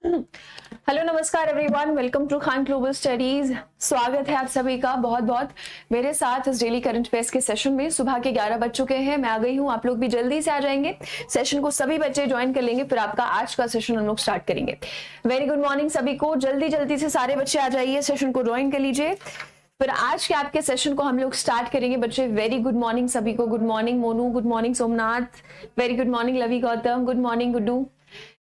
Hello नमस्कार everyone, welcome to Khan Global Studies. स्वागत है आप सभी का बहुत बहुत मेरे साथ इस डेली करंट अफेयर्स के सेशन में। सुबह के 11 बज चुके हैं, मैं आ गई हूँ, आप लोग भी जल्दी से आ जाएंगे। सेशन को सभी बच्चे ज्वाइन कर लेंगे, फिर आपका आज का सेशन हम लोग स्टार्ट करेंगे। वेरी गुड मॉर्निंग सभी को, जल्दी जल्दी से सारे बच्चे आ जाइए, सेशन को ज्वाइन कर लीजिए, फिर आज के आपके सेशन को हम लोग स्टार्ट करेंगे बच्चे। वेरी गुड मॉर्निंग सभी को। Good morning Monu, good morning Somnath, very good morning Lovi Gautam, good morning Guddu,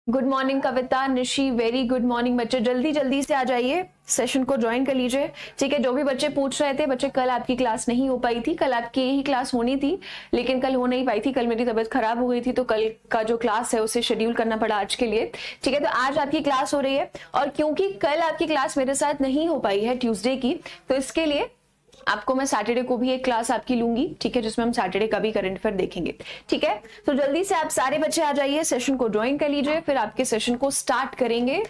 good morning Kavita, Nishi, very good morning बच्चे। जल्दी जल्दी से आ जाइए, सेशन को ज्वाइन कर लीजिए, ठीक है। जो भी बच्चे पूछ रहे थे, बच्चे कल आपकी क्लास नहीं हो पाई थी, कल आपकी यही क्लास होनी थी लेकिन कल हो नहीं पाई थी, कल मेरी तबीयत खराब हो गई थी, तो कल का जो क्लास है उसे शेड्यूल करना पड़ा आज के लिए, ठीक है। तो आज आपकी क्लास हो रही है, और क्योंकि कल आपकी क्लास मेरे साथ नहीं हो पाई है ट्यूसडे की, तो इसके लिए आपको मैं सैटरडे को भी एक क्लास आपकी लूंगी, ठीक है, जिसमें हम सैटरडे का भी करंट अफेयर देखेंगे, ठीक है। तो जल्दी से आप सारे बच्चे आ जाइए, सेशन को ज्वाइन कर लीजिए, फिर आपके सेशन को स्टार्ट करेंगे।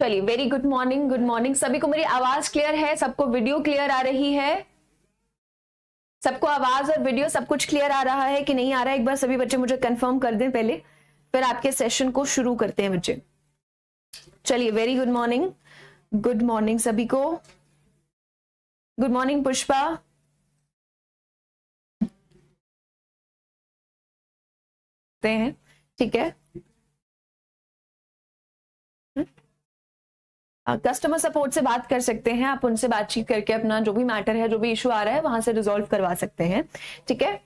चलिए, very good morning, good morning सभी को। मेरी आवाज क्लियर है? सबको वीडियो क्लियर आ रही है? सबको आवाज और वीडियो सब कुछ क्लियर आ रहा है कि नहीं आ रहा है? एक बार सभी बच्चे मुझे कंफर्म कर दें पहले, फिर आपके सेशन को शुरू करते हैं बच्चे। चलिए, very good morning, good morning सभी को। गुड मॉर्निंग पुष्पा, हैं, ठीक है। कस्टमर सपोर्ट से बात कर सकते हैं आप, उनसे बातचीत करके अपना जो भी मैटर है, जो भी इशू आ रहा है वहां से रिजॉल्व करवा सकते हैं, ठीक है।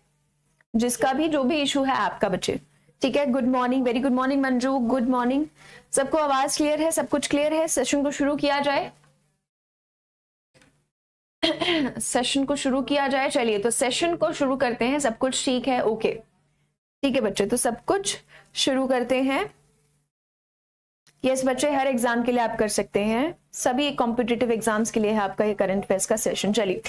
जिसका भी जो भी इशू है आपका बच्चे, ठीक है। Good morning, very good morning Manju, good morning. सबको आवाज क्लियर है? सब कुछ क्लियर है? सेशन को शुरू किया जाए। सेशन को शुरू किया जाए। चलिए, तो सेशन को शुरू करते हैं। सब कुछ ठीक है? ओके, ठीक है बच्चे, तो सब कुछ शुरू करते हैं। यस बच्चे, हर एग्जाम के लिए आप कर सकते हैं, सभी कॉम्पिटिटिव एग्जाम्स के लिए है आपका ये करंट अफेयर्स का सेशन। चलिए,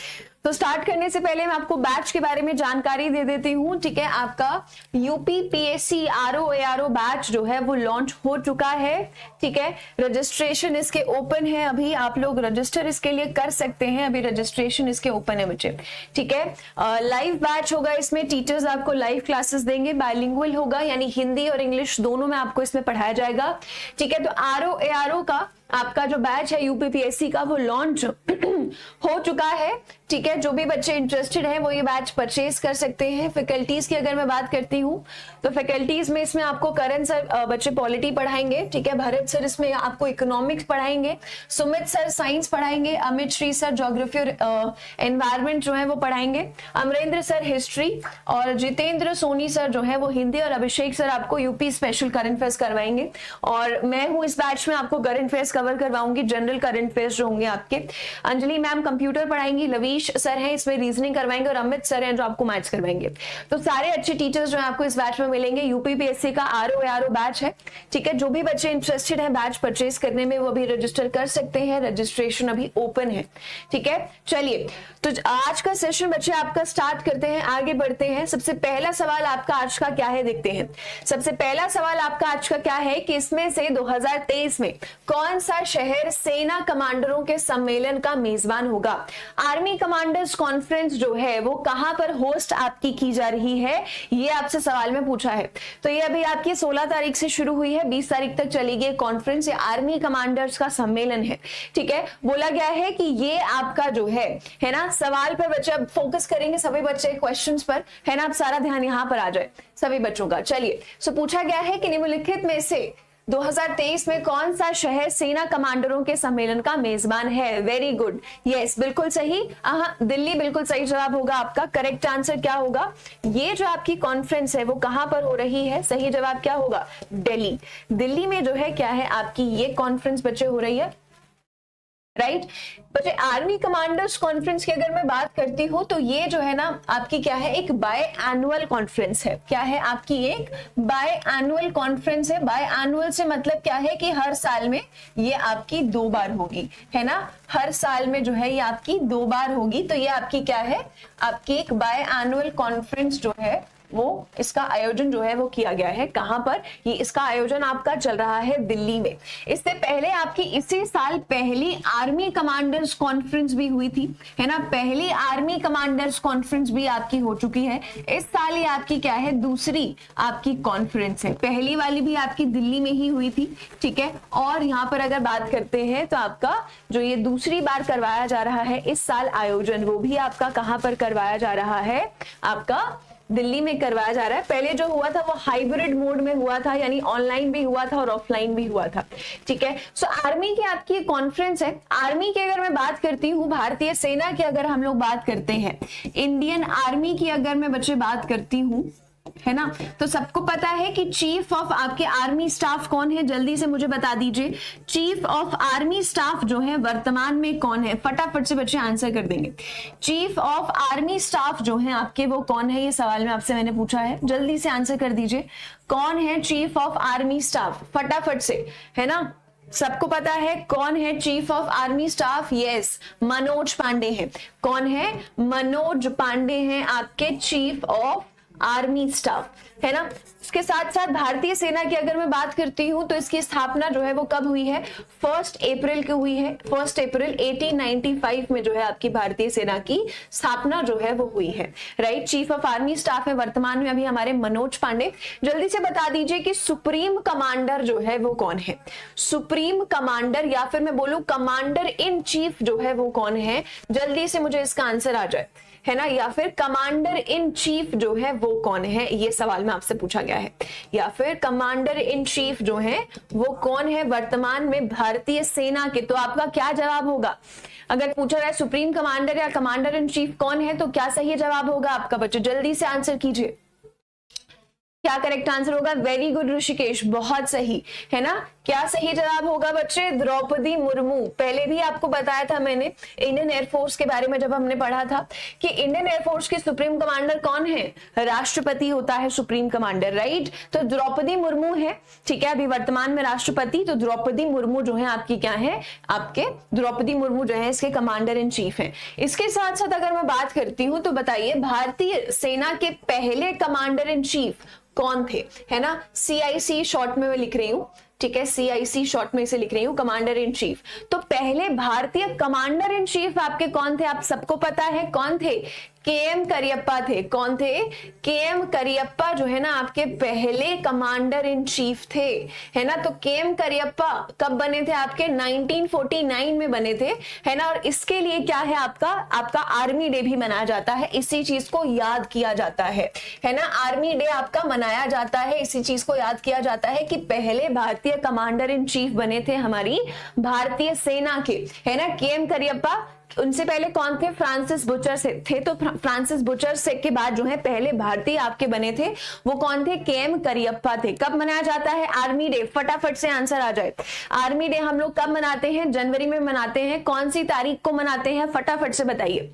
तो स्टार्ट करने से पहले मैं आपको बैच के बारे में जानकारी दे देती हूँ, ठीक है। आपका यूपीपीएससी आरओ बैच जो है वो लॉन्च हो चुका है, ठीक है। रजिस्ट्रेशन इसके ओपन है, अभी आप लोग रजिस्टर इसके लिए कर सकते हैं, अभी रजिस्ट्रेशन इसके ओपन है बच्चे, ठीक है। लाइव बैच होगा, इसमें टीचर्स आपको लाइव क्लासेस देंगे, बाइलिंगुअल होगा, यानी हिंदी और इंग्लिश दोनों में आपको इसमें पढ़ाया जाएगा, ठीक है। तो आरओ का आपका जो बैच है यूपीपीएससी का वो लॉन्च हो चुका है, ठीक है। जो भी बच्चे इंटरेस्टेड हैं वो ये बैच परचेज कर सकते हैं। फैकल्टीज की अगर मैं बात करती हूँ तो फैकल्टीज में इसमें आपको करण सर बच्चे पॉलिटी पढ़ाएंगे, ठीक है। भरत सर इसमें आपको इकोनॉमिक्स पढ़ाएंगे, सुमित सर साइंस पढ़ाएंगे, अमित श्री सर ज्योग्राफी और एनवायरमेंट जो है वो पढ़ाएंगे, अमरेंद्र सर हिस्ट्री, और जितेंद्र सोनी सर जो है वो हिंदी, और अभिषेक सर आपको यूपी स्पेशल करंट अफेयर्स करवाएंगे। और मैं हूँ इस बैच में आपको करंट अफेयर्स कवर करवाऊंगी, जनरल करंट अफेयर्स जो होंगे आपके। अंजलि मैम कंप्यूटर पढ़ाएंगी, लवीश सर हैं इसमें रीजनिंग करवाएंगे, और अमित सर हैं जो आपको मैथ्स करवाएंगे। तो सारे अच्छे टीचर्स जो है आपको इस बैच में मिलेंगे। यूपीपीएससी का आरओ बैच है, ठीक है। जो भी बच्चे इंटरेस्टेड हैं बैच परचेज करने में वो अभी रजिस्टर कर सकते हैं, रजिस्ट्रेशन अभी ओपन है, ठीक है। चलिए, तो आज का सेशन बच्चे आपका स्टार्ट करते हैं, आगे बढ़ते हैं। सबसे पहला सवाल आपका आज का क्या है देखते हैं। सबसे पहला सवाल आपका आज का क्या है कि इसमें से 2023 में कौन सा शहर सेना कमांडरों के सम्मेलन का मेजबान होगा। आर्मी कमांडर्स कॉन्फ्रेंस जो है वो कहां पर होस्ट आपकी की जा रही है, ये आपसे सवाल में पूछा है। तो ये अभी आपकी 16 तारीख से शुरू हुई है, 20 तारीख तक चलेगी कॉन्फ्रेंस। ये आर्मी कमांडर्स का सम्मेलन है, ठीक है। बोला गया है कि ये आपका जो है ना, सवाल पर बच्चे अब फोकस करेंगे, सभी बच्चे क्वेश्चंस पर, है ना। आप सारा ध्यान यहां पर आ जाए सभी बच्चों का। चलिए, सो पूछा गया है कि निम्नलिखित में से 2023 में कौन सा शहर सेना कमांडरों के सम्मेलन का मेजबान है। वेरी गुड, यस बिल्कुल सही, दिल्ली बिल्कुल सही जवाब होगा आपका। करेक्ट आंसर क्या होगा, ये जो आपकी कॉन्फ्रेंस है वो कहां पर हो रही है, सही जवाब क्या होगा, दिल्ली। दिल्ली में जो है क्या है आपकी ये कॉन्फ्रेंस बच्चे हो रही है, राइट। बच्चे आर्मी कमांडर्स कॉन्फ्रेंस की अगर मैं बात करती हूँ तो ये जो है ना आपकी क्या है, एक बाय एनुअल कॉन्फ्रेंस है। क्या है आपकी, एक बाय एनुअल कॉन्फ्रेंस है। बाय एनुअल से मतलब क्या है कि हर साल में ये आपकी 2 बार होगी, है ना। हर साल में जो है ये आपकी 2 बार होगी, तो ये आपकी क्या है, आपकी एक बाय एनुअल कॉन्फ्रेंस जो है वो इसका आयोजन जो है वो किया गया है। कहां पर? ये इसका आयोजन आपका चल रहा है दिल्ली में। इससे पहले आपकी इसी साल पहली आर्मी कमांडर्स कॉन्फ्रेंस भी हुई थी, है ना। पहली आर्मी कमांडर्स कॉन्फ्रेंस भी आपकी हो चुकी है। इस साल ये आपकी क्या है? दूसरी आपकी कॉन्फ्रेंस है। पहली वाली भी आपकी दिल्ली में ही हुई थी, ठीक है। और यहाँ पर अगर बात करते हैं तो आपका जो ये दूसरी बार करवाया जा रहा है इस साल आयोजन, वो भी आपका कहां पर करवाया जा रहा है? आपका दिल्ली में करवाया जा रहा है। पहले जो हुआ था वो हाइब्रिड मोड में हुआ था, यानी ऑनलाइन भी हुआ था और ऑफलाइन भी हुआ था, ठीक है। सो आर्मी की आपकी कॉन्फ्रेंस है। आर्मी की अगर मैं बात करती हूँ, भारतीय सेना की अगर हम लोग बात करते हैं, इंडियन आर्मी की अगर मैं बच्चे बात करती हूँ, है ना, तो सबको पता है कि चीफ ऑफ आपके आर्मी स्टाफ कौन है? जल्दी से मुझे बता दीजिए, चीफ ऑफ आर्मी स्टाफ जो है वर्तमान में कौन है? फटाफट से बच्चे आंसर कर देंगे। चीफ ऑफ आर्मी स्टाफ जो है आपके, वो कौन है? ये सवाल में आपसे मैंने पूछा है, जल्दी से आंसर कर दीजिए। कौन है चीफ ऑफ आर्मी स्टाफ? फटाफट से, है ना, सबको पता है कौन है chief of army staff? Yes, Manoj Pande हैं। कौन है? मनोज पांडे हैं आपके चीफ ऑफ आर्मी स्टाफ, है ना। इसके साथ साथ भारतीय सेना की अगर मैं बात करती हूं तो इसकी स्थापना जो है वो कब हुई है? 1 अप्रैल को हुई है। 1 अप्रैल 1895 में जो है आपकी भारतीय सेना की स्थापना जो है वो हुई है, right. Chief of army staff है वर्तमान में अभी हमारे मनोज पांडे। जल्दी से बता दीजिए कि सुप्रीम कमांडर जो है वो कौन है? सुप्रीम कमांडर या फिर मैं बोलूं कमांडर इन चीफ जो है वो कौन है? जल्दी से मुझे इसका आंसर आ जाए, है ना। या फिर कमांडर इन चीफ जो है वो कौन है? ये सवाल में आपसे पूछा गया है। या फिर कमांडर इन चीफ जो है वो कौन है वर्तमान में भारतीय सेना के? तो आपका क्या जवाब होगा? अगर पूछा जाए सुप्रीम कमांडर या कमांडर इन चीफ कौन है, तो क्या सही जवाब होगा आपका? बच्चे जल्दी से आंसर कीजिए, क्या करेक्ट आंसर होगा? वेरी गुड ऋषिकेश, बहुत सही, है ना। क्या सही जवाब होगा बच्चे? द्रौपदी मुर्मू। पहले भी आपको बताया था मैंने इंडियन एयरफोर्स के बारे में जब हमने पढ़ा था कि इंडियन एयरफोर्स के सुप्रीम कमांडर कौन है? राष्ट्रपति होता है सुप्रीम कमांडर, राइट। तो द्रौपदी मुर्मू है, ठीक है, अभी वर्तमान में राष्ट्रपति। तो द्रौपदी मुर्मू जो है आपकी क्या है? आपके द्रौपदी मुर्मू जो है इसके कमांडर इन चीफ है। इसके साथ साथ अगर मैं बात करती हूँ तो बताइए भारतीय सेना के पहले कमांडर इन चीफ कौन थे, है ना। CIC शॉर्ट में मैं लिख रही हूं, ठीक है, CIC शॉर्ट में इसे लिख रही हूं, कमांडर इन चीफ। तो पहले भारतीय कमांडर इन चीफ आपके कौन थे? आप सबको पता है कौन थे? KM करियप्पा थे। कौन थे? KM करियप्पा जो है ना आपके पहले कमांडर इन चीफ थे, है ना। तो KM करियप्पा कब बने थे? आपके 1949 में बने थे, है ना। और इसके लिए क्या है आपका आर्मी डे भी मनाया जाता है, इसी चीज को याद किया जाता है ना। आर्मी डे आपका मनाया जाता है, इसी चीज को याद किया जाता है कि पहले भारतीय कमांडर इन चीफ बने थे हमारी भारतीय सेना के, है ना, KM करियप्पा। उनसे पहले कौन थे? फ्रांसिस बुचर से थे। तो फ्रांसिस बुचर से के बाद जो है पहले भारतीय आपके बने थे वो कौन थे? KM करियप्पा थे। कब मनाया जाता है आर्मी डे? फटाफट से आंसर आ जाए। आर्मी डे हम लोग कब मनाते हैं? जनवरी में मनाते हैं। कौन सी तारीख को मनाते हैं? फटाफट से बताइए,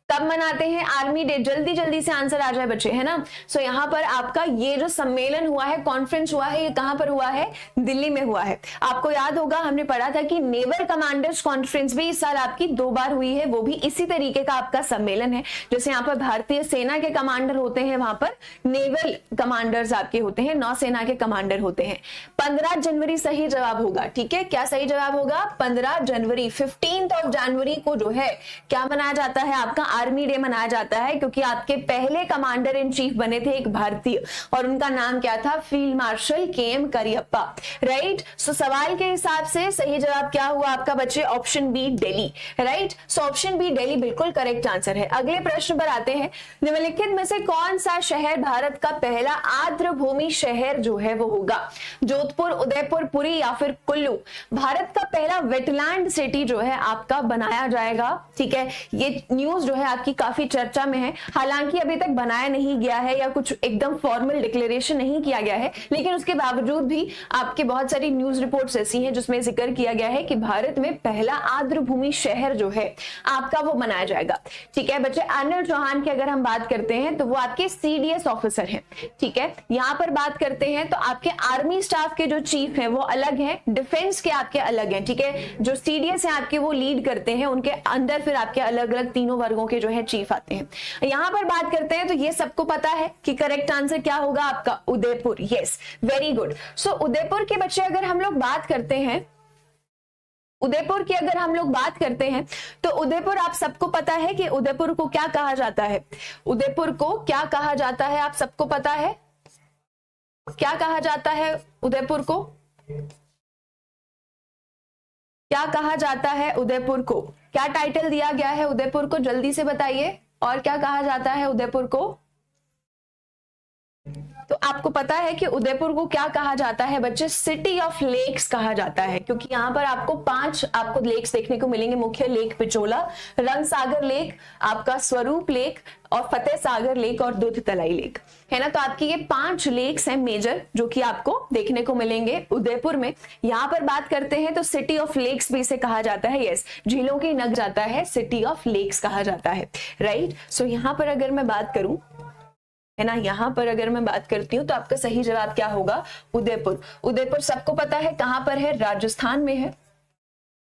कब मनाते हैं आर्मी डे? जल्दी जल्दी से आंसर आ जाए बच्चे, है ना। सो यहाँ पर आपका ये जो सम्मेलन हुआ है, कॉन्फ्रेंस हुआ है, ये कहां पर हुआ है? दिल्ली में हुआ है। आपको याद होगा हमने पढ़ा था कि नेवल कमांडर्स कॉन्फ्रेंस भी इस साल आपकी 2 बार हुई है, वो भी इसी तरीके का आपका सम्मेलन है। जैसे यहाँ पर भारतीय सेना के कमांडर होते हैं, वहां पर नेवल कमांडर्स आपके होते हैं, नौसेना के कमांडर होते हैं। 15 जनवरी सही जवाब होगा, ठीक है। क्या सही जवाब होगा? 15 जनवरी, 15 जनवरी को जो है क्या मनाया जाता है? आपका आर्मी डे मनाया जाता है, क्योंकि आपके पहले कमांडर इन चीफ बने थे एक भारतीय, और उनका नाम क्या था? Field marshal KM Cariappa, right. So सवाल के हिसाब से सही जवाब क्या हुआ आपका बच्चे? Option B, Delhi, right. So option B, Delhi बिल्कुल करेक्ट आंसर है। अगले प्रश्न पर आते हैं। निम्नलिखित में से कौन सा शहर भारत का पहला आर्द्रभूमि शहर जो है वो होगा? जोधपुर, उदयपुर, पुरी या फिर कुल्लू? भारत का पहला वेटलैंड सिटी जो है आपका बनाया जाएगा, ठीक है। ये न्यूज जो है आपकी काफी चर्चा में है, हालांकि अभी तक बनाया नहीं गया है या कुछ एकदम फॉर्मल डिक्लेरेशन नहीं किया गया है, लेकिन उसके बावजूद भी आपके बहुत सारी न्यूज रिपोर्ट्स ऐसी हैं जिसमें जिक्र किया गया है कि भारत में पहला आर्द्रभूमि शहर जो है आपका वो बनाया जाएगा, ठीक है बच्चे। अनिल चौहान की अगर हम बात करते हैं तो वो आपके CDS ऑफिसर हैं, ठीक है। यहाँ पर बात करते हैं तो आपके आर्मी स्टाफ के जो चीफ हैं वो अलग हैं, डिफेंस के आपके अलग हैं, ठीक है। जो CDS है आपके वो लीड करते हैं, उनके अंदर फिर आपके अलग अलग तीनों वर्गों के जो है चीफ आते हैं। यहां पर बात करते हैं तो ये सबको पता है कि करेक्ट आंसर क्या होगा आपका Udaipur. Yes, very good. So Udaipur के बच्चे अगर हम लोग बात करते हैं, उदयपुर की अगर हम लोग बात करते हैं तो उदयपुर आप सबको पता है कि उदयपुर को क्या कहा जाता है। उदयपुर को क्या कहा जाता है आप सबको पता है, क्या कहा जाता है उदयपुर को, क्या कहा जाता है उदयपुर को, क्या टाइटल दिया गया है उदयपुर को, जल्दी से बताइए। और क्या कहा जाता है उदयपुर को? तो आपको पता है कि उदयपुर को क्या कहा जाता है बच्चे? सिटी ऑफ लेक्स कहा जाता है, क्योंकि यहाँ पर आपको 5 आपको लेक्स देखने को मिलेंगे मुख्य, लेक पिचोला, रंग सागर लेक, आपका स्वरूप लेक और फतेह सागर लेक और दूध तलाई लेक, है ना। तो आपकी ये 5 लेक्स हैं मेजर जो कि आपको देखने को मिलेंगे उदयपुर में। यहाँ पर बात करते हैं तो सिटी ऑफ लेक्स भी इसे कहा जाता है। यस, झीलों की नग जाता है, सिटी ऑफ लेक्स कहा जाता है, राइट। सो यहाँ पर अगर मैं बात करूं, है ना, यहां पर अगर मैं बात करती हूं तो आपका सही जवाब क्या होगा? उदयपुर। उदयपुर सबको पता है कहां पर है? राजस्थान में है,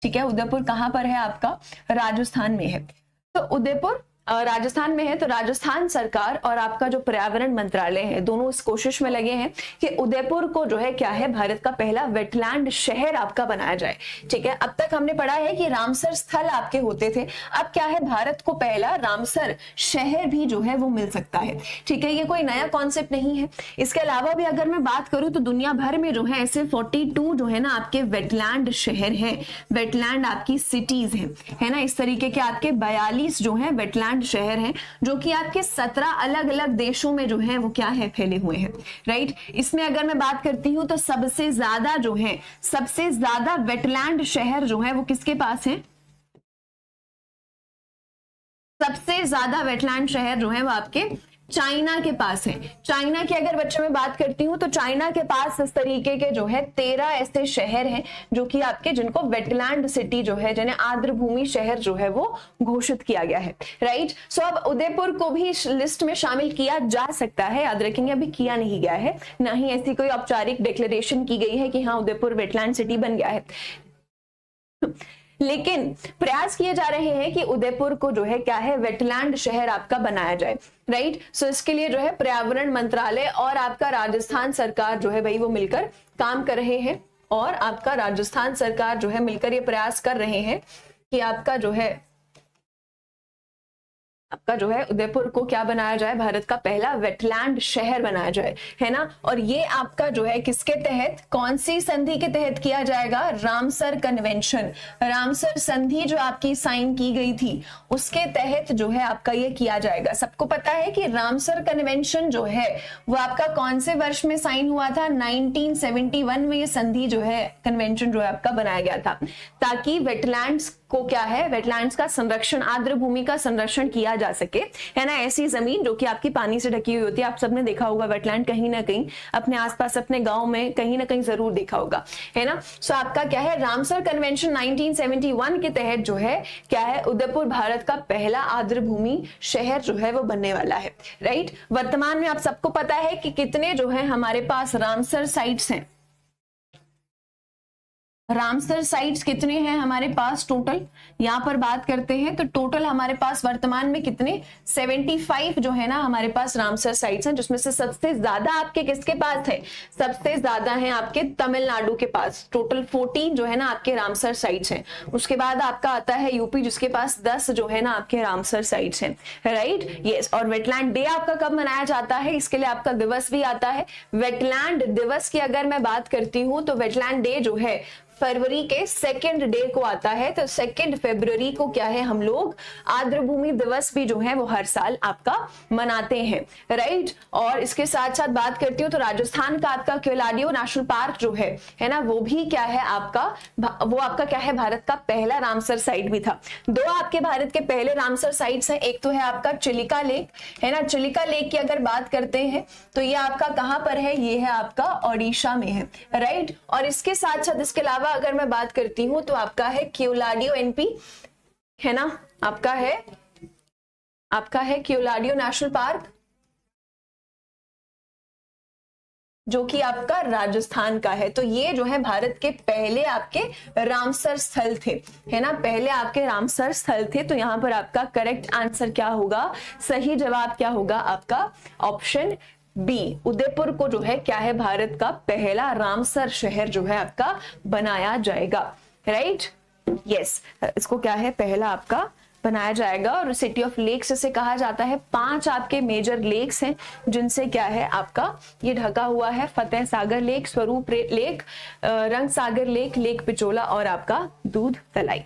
ठीक है। उदयपुर कहां पर है आपका? राजस्थान में है। तो उदयपुर राजस्थान में है, तो राजस्थान सरकार और आपका जो पर्यावरण मंत्रालय है दोनों इस कोशिश में लगे हैं कि उदयपुर को जो है क्या है, भारत का पहला वेटलैंड शहर आपका बनाया जाए, ठीक है। अब तक हमने पढ़ा है कि रामसर स्थल आपके होते थे, अब क्या है, भारत को पहला रामसर शहर भी जो है वो मिल सकता है, ठीक है। ये कोई नया कॉन्सेप्ट नहीं है। इसके अलावा भी अगर मैं बात करूं तो दुनिया भर में जो है ऐसे 42 जो है ना आपके वेटलैंड शहर हैं, वेटलैंड आपकी सिटीज हैं, है ना। इस तरीके के आपके 42 जो है वेटलैंड शहर हैं जो कि आपके 17 अलग अलग देशों में जो है वो क्या है, फैले हुए हैं, राइट। इसमें अगर मैं बात करती हूं तो सबसे ज्यादा जो है, सबसे ज्यादा वेटलैंड शहर जो है वो किसके पास है? सबसे ज्यादा वेटलैंड शहर जो है वो आपके चाइना के पास है। चाइना की अगर बच्चों में बात करती हूं तो चाइना के पास इस तरीके के जो है 13 ऐसे शहर हैं जो कि आपके, जिनको वेटलैंड सिटी जो है, जिन्हें आर्द्र भूमि शहर जो है वो घोषित किया गया है, राइट। सो अब उदयपुर को भी इस लिस्ट में शामिल किया जा सकता है, याद रखेंगे अभी किया नहीं गया है, ना ही ऐसी कोई औपचारिक डिक्लेरेशन की गई है कि हाँ उदयपुर वेटलैंड सिटी बन गया है, लेकिन प्रयास किए जा रहे हैं कि उदयपुर को जो है क्या है, वेटलैंड शहर आपका बनाया जाए, राइट। सो इसके लिए जो है पर्यावरण मंत्रालय और आपका राजस्थान सरकार जो है भाई वो मिलकर काम कर रहे हैं, और आपका राजस्थान सरकार जो है मिलकर ये प्रयास कर रहे हैं कि आपका जो है उदयपुर को क्या बनाया जाए, भारत का पहला वेटलैंड शहर बनाया जाए, है ना। और ये आपका जो है किसके तहत, कौन सी संधि के तहत किया जाएगा? रामसर कन्वेंशन, रामसर संधि जो आपकी साइन की गई थी उसके तहत जो है आपका ये किया जाएगा। सबको पता है कि रामसर कन्वेंशन जो है वो आपका कौन से वर्ष में साइन हुआ था? 1971 में ये संधि जो है, कन्वेंशन जो है आपका बनाया गया था, ताकि वेटलैंड्स को क्या है, वेटलैंड्स का संरक्षण, आर्द्र भूमि का संरक्षण किया जा सके, है ना। ऐसी जमीन जो कि आपकी पानी से ढकी हुई होती है, आप सबने देखा होगा वेटलैंड कहीं ना कहीं अपने आसपास, अपने गांव में कहीं ना कहीं जरूर देखा होगा, है ना। सो आपका क्या है, रामसर कन्वेंशन 1971 के तहत जो है क्या है, उदयपुर भारत का पहला आर्द्र भूमि शहर जो है वो बनने वाला है, राइट। वर्तमान में आप सबको पता है कि कितने जो है हमारे पास रामसर साइट्स हैं, रामसर साइट्स कितने हैं हमारे पास टोटल, यहां पर बात करते हैं तो टोटल हमारे पास वर्तमान में कितने, 75 जो है ना हमारे पास रामसर साइट्स हैं, जिसमें से सबसे ज्यादा आपके किसके पास है? सबसे ज्यादा है आपके तमिलनाडु के पास, टोटल 14 जो है ना आपके रामसर साइट्स हैं। उसके बाद आपका आता है यूपी, जिसके पास 10 जो है ना आपके रामसर साइट्स हैं, राइट। यस, और वेटलैंड डे आपका कब मनाया जाता है? इसके लिए आपका दिवस भी आता है, वेटलैंड दिवस की अगर मैं बात करती हूँ तो वेटलैंड डे जो है फरवरी के 2nd डे को आता है, तो 2 फरवरी को क्या है, हम लोग आर्द्र भूमि दिवस भी जो है वो हर साल आपका मनाते हैं, राइट। और इसके साथ साथ बात करती हूँ तो राजस्थान का आपका केवलादियो नेशनल पार्क जो है ना, वो भी क्या है आपका, वो आपका क्या है, भारत का पहला रामसर साइट भी था। 2 आपके भारत के पहले रामसर साइट्स हैं, एक तो है आपका चिलिका लेक, है ना। चिलिका लेक की अगर बात करते हैं तो ये आपका कहां पर है, ये है आपका ओडिशा में है, राइट। और इसके साथ साथ इसके अलावा अगर मैं बात करती हूं तो आपका है केवलादियो एनपी, है ना, आपका है केवलादियो नेशनल पार्क, जो कि आपका राजस्थान का है। तो ये जो है भारत के पहले आपके रामसर स्थल थे, है ना, पहले आपके रामसर स्थल थे। तो यहां पर आपका करेक्ट आंसर क्या होगा, सही जवाब क्या होगा आपका ऑप्शन बी, उदयपुर को जो है क्या है, भारत का पहला रामसर शहर जो है आपका बनाया जाएगा। राइट, यस, इसको क्या है, पहला आपका बनाया जाएगा। और सिटी ऑफ लेक्स इसे कहा जाता है। 5 आपके मेजर लेक्स हैं जिनसे क्या है आपका ये ढका हुआ है, फतेह सागर लेक, स्वरूप लेक, रंग सागर लेक, लेक पिचोला और आपका दूध तलाई।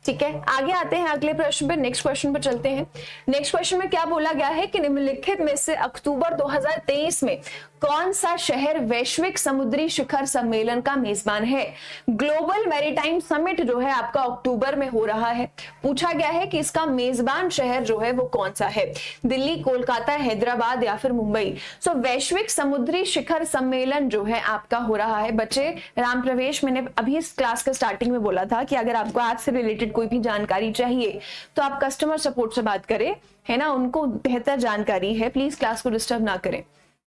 ठीक है, आगे आते हैं अगले प्रश्न पे, नेक्स्ट क्वेश्चन पे चलते हैं। नेक्स्ट क्वेश्चन में क्या बोला गया है कि निम्नलिखित में से अक्टूबर 2023 में कौन सा शहर वैश्विक समुद्री शिखर सम्मेलन का मेजबान है। ग्लोबल मैरीटाइम समिट जो है आपका अक्टूबर में हो रहा है। पूछा गया है कि इसका मेजबान शहर जो है वो कौन सा है, दिल्ली, कोलकाता, हैदराबाद या फिर मुंबई। सो वैश्विक समुद्री शिखर सम्मेलन जो है आपका हो रहा है। बच्चे, राम प्रवेश, मैंने अभी इस क्लास के स्टार्टिंग में बोला था कि अगर आपको आज से रिलेटेड कोई भी जानकारी चाहिए तो आप कस्टमर सपोर्ट से बात करें, है ना, उनको बेहतर जानकारी है, प्लीज क्लास को डिस्टर्ब ना करें।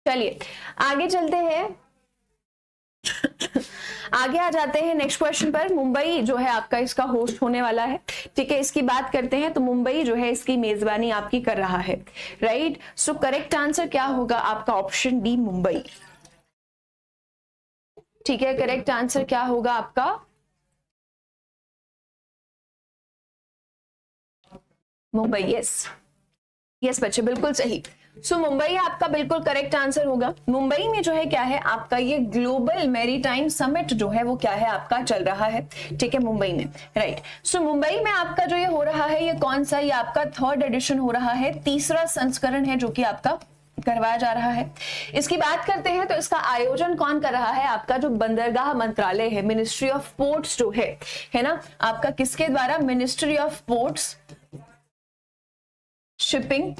चलिए आगे चलते हैं, आगे आ जाते हैं नेक्स्ट क्वेश्चन पर। मुंबई जो है आपका इसका होस्ट होने वाला है। ठीक है, इसकी बात करते हैं तो मुंबई जो है इसकी मेजबानी आपकी कर रहा है। राइट, सो करेक्ट आंसर क्या होगा आपका ऑप्शन डी, मुंबई। ठीक है, करेक्ट आंसर क्या होगा आपका, मुंबई। यस यस बच्चे, बिल्कुल सही। सो मुंबई आपका बिल्कुल करेक्ट आंसर होगा। मुंबई में जो है क्या है आपका ये ग्लोबल मैरीटाइम समिट जो है वो क्या है आपका चल रहा है। ठीक है, मुंबई में। राइट, सो मुंबई में आपका जो ये हो रहा है ये कौन सा, ये आपका 3rd एडिशन हो रहा है, तीसरा संस्करण है जो कि आपका करवाया जा रहा है। इसकी बात करते हैं तो इसका आयोजन कौन कर रहा है, आपका जो बंदरगाह मंत्रालय है, मिनिस्ट्री ऑफ पोर्ट्स जो है ना, आपका किसके द्वारा, मिनिस्ट्री ऑफ पोर्ट्स, शिपिंग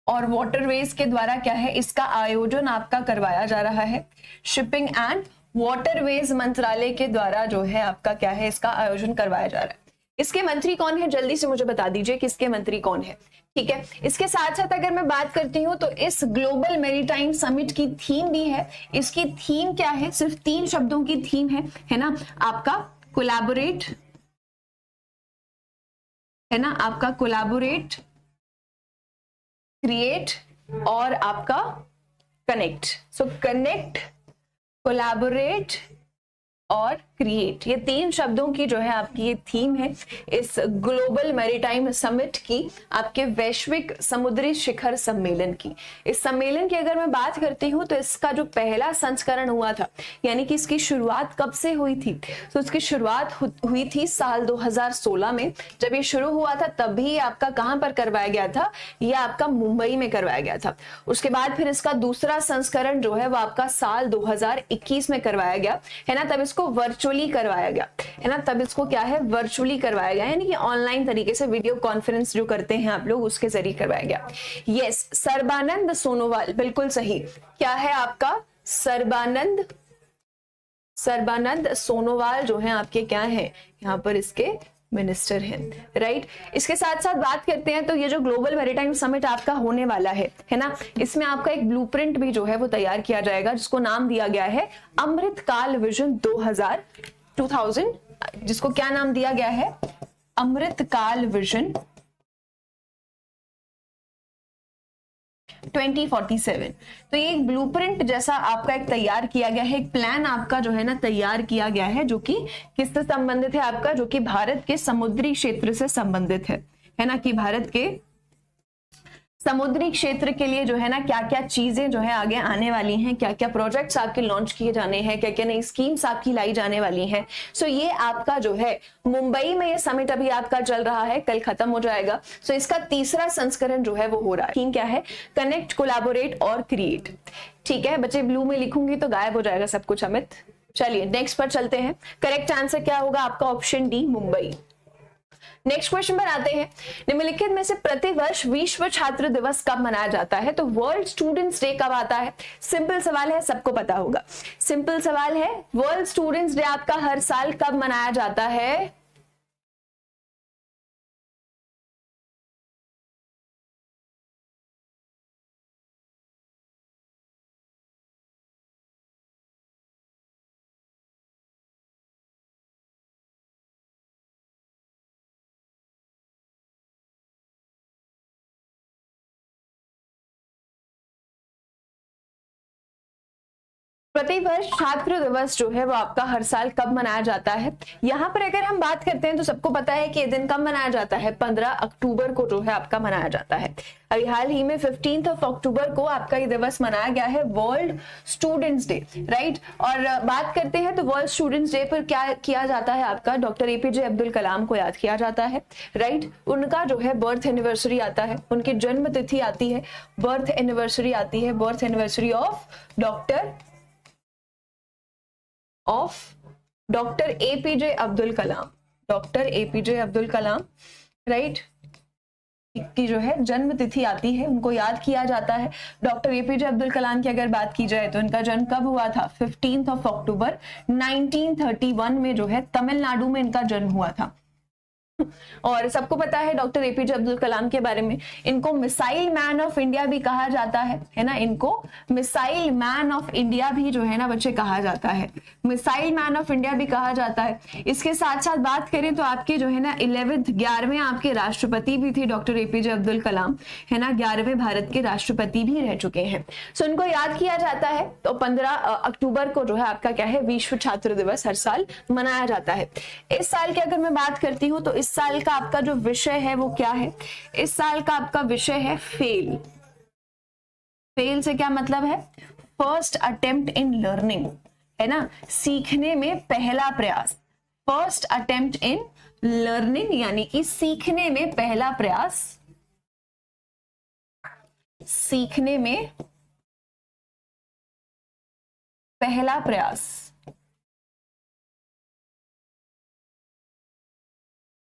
और वाटरवेज के द्वारा क्या है इसका आयोजन आपका करवाया जा रहा है। शिपिंग एंड वाटरवेज मंत्रालय के द्वारा जो है आपका क्या है इसका आयोजन करवाया जा रहा है। इसके मंत्री कौन है, जल्दी से मुझे बता दीजिए किसके मंत्री कौन है। ठीक है, इसके साथ साथ अगर मैं बात करती हूं तो इस ग्लोबल मैरीटाइम समिट की थीम भी है। इसकी थीम क्या है, सिर्फ 3 शब्दों की थीम है ना, आपका कोलैबोरेट, है ना, आपका कोलैबोरेट, क्रिएट और आपका कनेक्ट। सो कनेक्ट, कोलैबोरेट और क्रिएट, ये 3 शब्दों की जो है आपकी ये थीम है इस ग्लोबल मैरीटाइम समिट की, आपके वैश्विक समुद्री शिखर सम्मेलन की। इस सम्मेलन की अगर मैं बात करती हूं तो इसका जो पहला संस्करण हुआ था, यानी कि इसकी शुरुआत कब से हुई थी, तो इसकी शुरुआत हुई थी साल 2016 में। जब ये शुरू हुआ था तभी आपका कहां पर करवाया गया था, ये आपका मुंबई में करवाया गया था। उसके बाद फिर इसका दूसरा संस्करण जो है वो आपका साल 2021 में करवाया गया, है ना, तब इसको वर्चुअली करवाया गया, है ना, तब इसको क्या है वर्चुअली करवाया गया, यानी कि ऑनलाइन तरीके से वीडियो कॉन्फ्रेंस जो करते हैं आप लोग उसके जरिए करवाया गया। यस, सर्बानंद सोनोवाल, बिल्कुल सही। क्या है आपका, सर्बानंद सोनोवाल जो है आपके क्या है यहाँ पर इसके मिनिस्टर हैं। राइट, इसके साथ साथ बात करते हैं तो ये जो ग्लोबल मैरीटाइम समिट आपका होने वाला है ना, इसमें आपका एक ब्लूप्रिंट भी जो है वो तैयार किया जाएगा जिसको नाम दिया गया है अमृत काल विजन 2000, जिसको क्या नाम दिया गया है, अमृत काल विजन 2047। तो ये एक ब्लूप्रिंट जैसा आपका एक तैयार किया गया है, एक प्लान आपका जो है ना तैयार किया गया है, जो कि किससे संबंधित है आपका, जो कि भारत के समुद्री क्षेत्र से संबंधित है ना, कि भारत के समुद्री क्षेत्र के लिए जो है ना क्या क्या चीजें जो है आगे आने वाली हैं, क्या क्या प्रोजेक्ट्स आपके लॉन्च किए जाने हैं, क्या क्या नई स्कीम्स आपकी लाई जाने वाली हैं। सो ये आपका जो है मुंबई में ये समिट अभी आपका चल रहा है, कल खत्म हो जाएगा। सो इसका तीसरा संस्करण जो है वो हो रहा है। थीम क्या है, कनेक्ट, कोलैबोरेट और क्रिएट। ठीक है बच्चे, ब्लू में लिखूंगी तो गायब हो जाएगा सब कुछ अमित। चलिए नेक्स्ट पर चलते हैं। करेक्ट आंसर क्या होगा आपका, option D, Mumbai. Next question पर आते हैं। निम्नलिखित में से प्रतिवर्ष विश्व छात्र दिवस कब मनाया जाता है, तो वर्ल्ड स्टूडेंट्स डे कब आता है। सिंपल सवाल है, सबको पता होगा। सिंपल सवाल है, वर्ल्ड स्टूडेंट्स डे आपका हर साल कब मनाया जाता है। प्रतिवर्ष छात्र दिवस जो है वो आपका हर साल कब मनाया जाता है? यहाँ पर अगर हम बात करते हैं तो सबको पता है कि ये दिन कब मनाया जाता है, 15 अक्टूबर को जो है आपका मनाया जाता है। अभी हाल ही में 15 अक्टूबर को आपका ये दिवस मनाया गया है, वर्ल्ड स्टूडेंट्स डे, राइट। और बात करते हैं तो वर्ल्ड स्टूडेंट्स डे पर क्या किया जाता है, आपका डॉक्टर एपीजे अब्दुल कलाम को याद किया जाता है, राइट। उनका जो है बर्थ एनिवर्सरी आता है, उनकी जन्म तिथि आती है, बर्थ एनिवर्सरी आती है, birth anniversary of doctor APJ Abdul Kalam, doctor APJ Abdul Kalam, right, की जो है जन्म तिथि आती है, उनको याद किया जाता है। डॉक्टर एपीजे अब्दुल कलाम की अगर बात की जाए तो इनका जन्म कब हुआ था, 15 अक्टूबर 1931 में जो है तमिलनाडु में इनका जन्म हुआ था। और सबको पता है डॉक्टर एपीजे अब्दुल कलाम के बारे में, इनको मिसाइल मैन ऑफ इंडिया भी कहा जाता है ना, इनको मिसाइल मैन ऑफ इंडिया भी जो है ना बच्चे कहा जाता है, मिसाइल मैन ऑफ इंडिया भी कहा जाता है। इसके साथ साथ बात करें तो आपके जो है ना 11वें आपके राष्ट्रपति भी थे डॉक्टर एपीजे अब्दुल कलाम, है ना, 11वें भारत के राष्ट्रपति भी रह चुके हैं। सो इनको याद किया जाता है। तो 15 अक्टूबर को जो है आपका क्या है, विश्व छात्र दिवस हर साल मनाया जाता है। इस साल की अगर मैं बात करती हूँ तो इस साल का आपका जो विषय है वो क्या है, इस साल का आपका विषय है फेल। फेल से क्या मतलब है, फर्स्ट अटेम्प्ट इन लर्निंग, है ना, सीखने में पहला प्रयास, फर्स्ट अटेम्प्ट इन लर्निंग यानी कि सीखने में पहला प्रयास, सीखने में पहला प्रयास,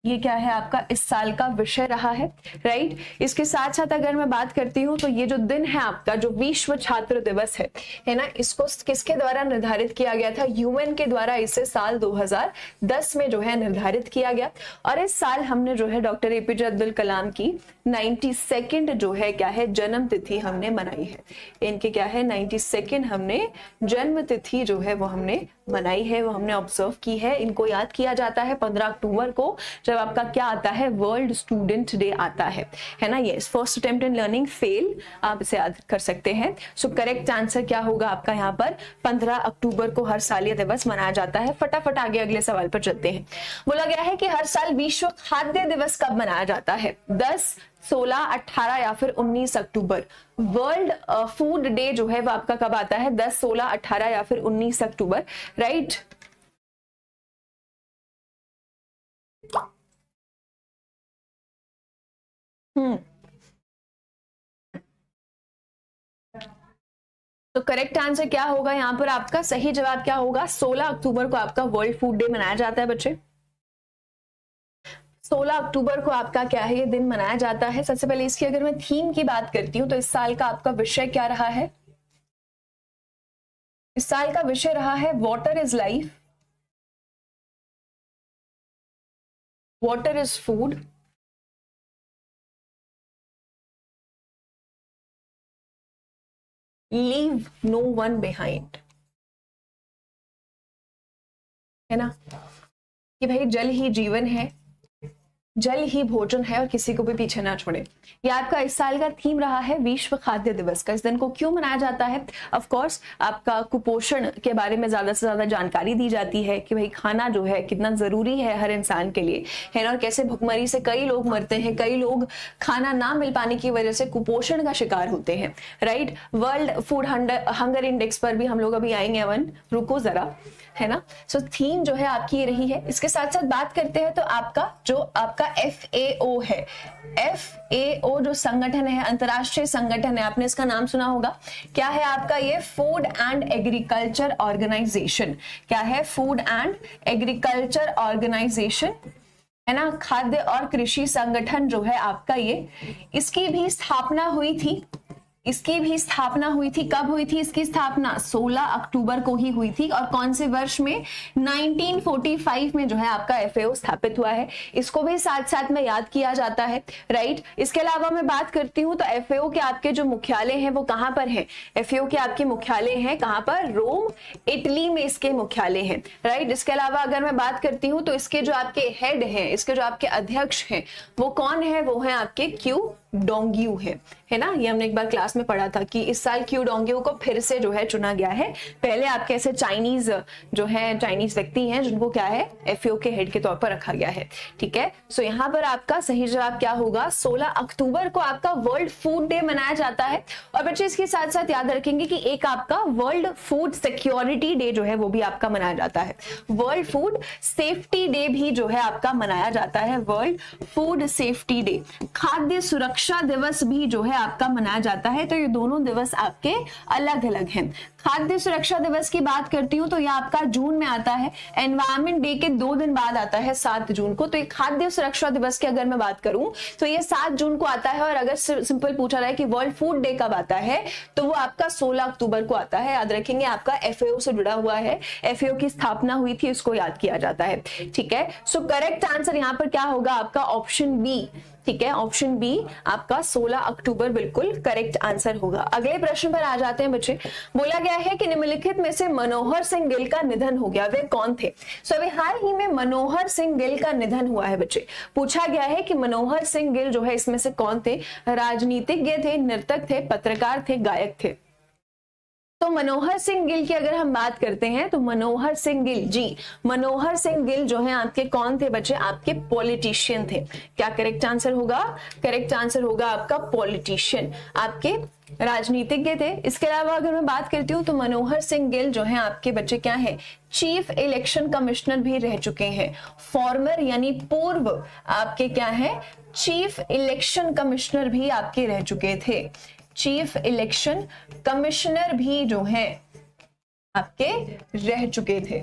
ये क्या है आपका इस साल का विषय रहा है, राइट। इसके साथ साथ अगर मैं बात करती हूँ तो ये जो दिन है आपका जो विश्व छात्र दिवस है ना, इसको किसके द्वारा निर्धारित किया गया था, यूएन के द्वारा इसे साल 2010 में जो है निर्धारित किया गया। और इस साल हमने जो है डॉक्टर एपीजे अब्दुल कलाम की 92nd जो है क्या है जन्म तिथि हमने मनाई है, इनके क्या है 92nd हमने जन्म तिथि जो है वो हमने मनाई है, वो हमने ऑब्जर्व की है। इनको याद किया जाता है 15 अक्टूबर को, जब आपका क्या आता है, वर्ल्ड स्टूडेंट डे आता है ना। Yes, first attempt in learning fail, आप इसे याद कर सकते हैं। सो करेक्ट आंसर क्या होगा आपका यहाँ पर, 15 अक्टूबर को हर साल ये दिवस मनाया जाता है। फटाफट आगे अगले सवाल पर चलते हैं। बोला गया है कि हर साल विश्व खाद्य दिवस कब मनाया जाता है, 10, 16, 18 या फिर 19 अक्टूबर। वर्ल्ड फूड डे जो है वो आपका कब आता है, 10, 16, 18 या फिर 19 अक्टूबर, राइट। तो करेक्ट आंसर क्या होगा यहाँ पर आपका, सही जवाब क्या होगा, 16 अक्टूबर को आपका वर्ल्ड फूड डे मनाया जाता है बच्चे। 16 अक्टूबर को आपका क्या है ये दिन मनाया जाता है। सबसे पहले इसकी अगर मैं थीम की बात करती हूँ तो इस साल का आपका विषय क्या रहा है, इस साल का विषय रहा है water is life, water is food, leave no one behind, है ना, कि भाई जल ही जीवन है, जल ही भोजन है और किसी को भी पीछे ना छोड़े। ये आपका इस साल का थीम रहा है विश्व खाद्य दिवस का। इस दिन को क्यों मनाया जाता है, ऑफ कोर्स आपका कुपोषण के बारे में ज्यादा से ज्यादा जानकारी दी जाती है कि भाई खाना जो है कितना जरूरी है हर इंसान के लिए, है ना, और कैसे भुखमरी से कई लोग मरते हैं, कई लोग खाना ना मिल पाने की वजह से कुपोषण का शिकार होते हैं, right. World food hunger index पर भी हम लोग अभी आएंगे, अवन रुको जरा, है ना। सो थीम जो है आपकी ये रही है। इसके साथ साथ बात करते हैं तो आपका जो आपका FAO है, FAO जो संगठन है, अंतरराष्ट्रीय संगठन है, आपने इसका नाम सुना होगा, क्या है आपका ये, फूड एंड एग्रीकल्चर ऑर्गेनाइजेशन। क्या है, फूड एंड एग्रीकल्चर ऑर्गेनाइजेशन, है ना, खाद्य और कृषि संगठन जो है आपका ये, इसकी भी स्थापना हुई थी, इसकी भी स्थापना हुई थी। कब हुई थी इसकी स्थापना, 16 अक्टूबर को ही हुई थी। और कौन से वर्ष में, 1945 में जो है आपका FAO स्थापित हुआ है। इसको भी साथ साथ में याद किया जाता है, राइट। इसके अलावा मैं बात करती हूँ तो FAO के आपके जो मुख्यालय हैं वो कहाँ पर है, FAO के आपके मुख्यालय हैं कहाँ पर, रोम, इटली में इसके मुख्यालय हैं, राइट। इसके अलावा अगर मैं बात करती हूँ तो इसके जो आपके हेड हैं, इसके जो आपके अध्यक्ष हैं वो कौन है, वो है आपके क्यू डोंगियू है ना, ये हमने एक बार क्लास में पढ़ा था कि इस साल क्यू डोंगियू को फिर से जो है चुना गया है। पहले आपके ऐसे चाइनीज जो है, चाइनीज व्यक्ति हैं जिनको क्या है एफएओ के हेड के तौर पर रखा गया है। ठीक है, सो यहाँ पर आपका सही जवाब क्या होगा, 16 अक्टूबर को आपका वर्ल्ड फूड डे मनाया जाता है। और बच्चे इसके साथ साथ याद रखेंगे कि एक आपका वर्ल्ड फूड सिक्योरिटी डे जो है वो भी आपका मनाया जाता है। वर्ल्ड फूड सेफ्टी डे भी जो है आपका मनाया जाता है, वर्ल्ड फूड सेफ्टी डे। खाद्य सुरक्षा दिवस भी जो है आपका मनाया जाता है। तो ये दोनों दिवस आपके अलग अलग हैं। खाद्य सुरक्षा दिवस की बात करती हूँ तो यह आपका जून में आता है, एनवायरमेंट डे के 2 दिन बाद आता है 7 जून को। तो ये खाद्य सुरक्षा दिवस की अगर मैं बात करूं तो ये 7 जून को आता है। और अगर सिंपल पूछा जाए कि वर्ल्ड फूड डे कब आता है तो वो आपका 16 अक्टूबर को आता है। याद रखेंगे आपका एफएओ से जुड़ा हुआ है, एफएओ की स्थापना हुई थी, इसको याद किया जाता है। ठीक है, सो करेक्ट आंसर यहाँ पर क्या होगा आपका ऑप्शन बी। ठीक है, ऑप्शन बी आपका 16 अक्टूबर बिल्कुल करेक्ट आंसर होगा। अगले प्रश्न पर आ जाते हैं बच्चे। बोला गया है कि निम्नलिखित में से मनोहर सिंह गिल का निधन हो गया, वे कौन थे। सो अभी हाल ही में मनोहर सिंह गिल का निधन हुआ है बच्चे। पूछा गया है कि मनोहर सिंह गिल जो है इसमें से कौन थे, राजनीतिज्ञ थे, नर्तक थे, पत्रकार थे, गायक थे। तो मनोहर सिंह गिल की अगर हम बात करते हैं तो मनोहर सिंह गिल जी, मनोहर सिंह गिल जो है आपके कौन थे बच्चे, आपके पॉलिटिशियन थे। क्या करेक्ट आंसर होगा, करेक्ट आंसर होगा आपका पॉलिटिशियन, आपके राजनीतिज्ञ थे। इसके अलावा अगर मैं बात करती हूँ तो मनोहर सिंह गिल जो है आपके बच्चे क्या है, चीफ इलेक्शन कमिश्नर भी रह चुके हैं। फॉर्मर यानी पूर्व आपके क्या है, चीफ इलेक्शन कमिश्नर भी आपके रह चुके थे। चीफ इलेक्शन कमिश्नर भी जो है आपके रह चुके थे,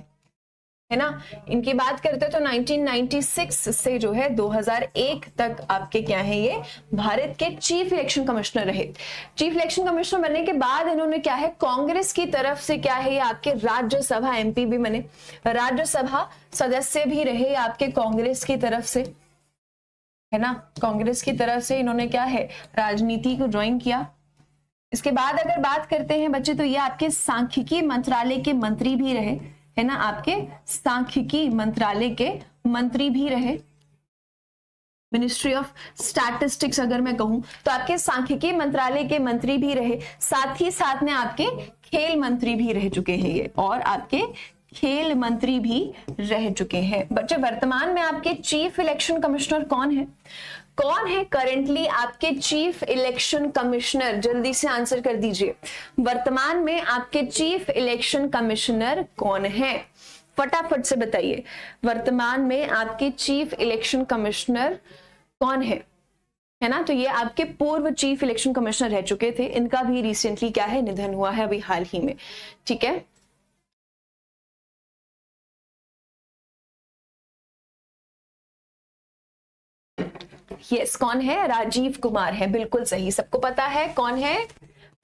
है ना। इनकी बात करते तो 1996 से जो है 2001 तक आपके क्या है, ये भारत के चीफ इलेक्शन कमिश्नर रहे। चीफ इलेक्शन कमिश्नर बनने के बाद इन्होंने क्या है, कांग्रेस की तरफ से क्या है, ये आपके राज्यसभा एमपी भी बने, राज्यसभा सदस्य भी रहे आपके कांग्रेस की तरफ से, है ना। कांग्रेस की तरफ से इन्होंने क्या है, राजनीति को ज्वाइन किया। इसके बाद अगर बात करते हैं बच्चे तो ये आपके सांख्यिकी मंत्रालय के मंत्री भी रहे, है ना, आपके सांख्यिकी मंत्रालय के मंत्री भी रहे। मिनिस्ट्री ऑफ स्टैटिस्टिक्स अगर मैं कहूं तो आपके सांख्यिकी मंत्रालय के मंत्री भी रहे, साथ ही साथ में आपके खेल मंत्री भी रह चुके हैं ये, और आपके खेल मंत्री भी रह चुके हैं। बच्चे वर्तमान में आपके चीफ इलेक्शन कमिश्नर कौन है, कौन है करेंटली आपके चीफ इलेक्शन कमिश्नर, जल्दी से आंसर कर दीजिए। वर्तमान में आपके चीफ इलेक्शन कमिश्नर कौन है, फटाफट से बताइए। वर्तमान में आपके चीफ इलेक्शन कमिश्नर कौन है ना। तो ये आपके पूर्व चीफ इलेक्शन कमिश्नर रह चुके थे, इनका भी रिसेंटली क्या है, निधन हुआ है अभी हाल ही में। ठीक है, यस, कौन है, राजीव कुमार है, बिल्कुल सही, सबको पता है कौन है,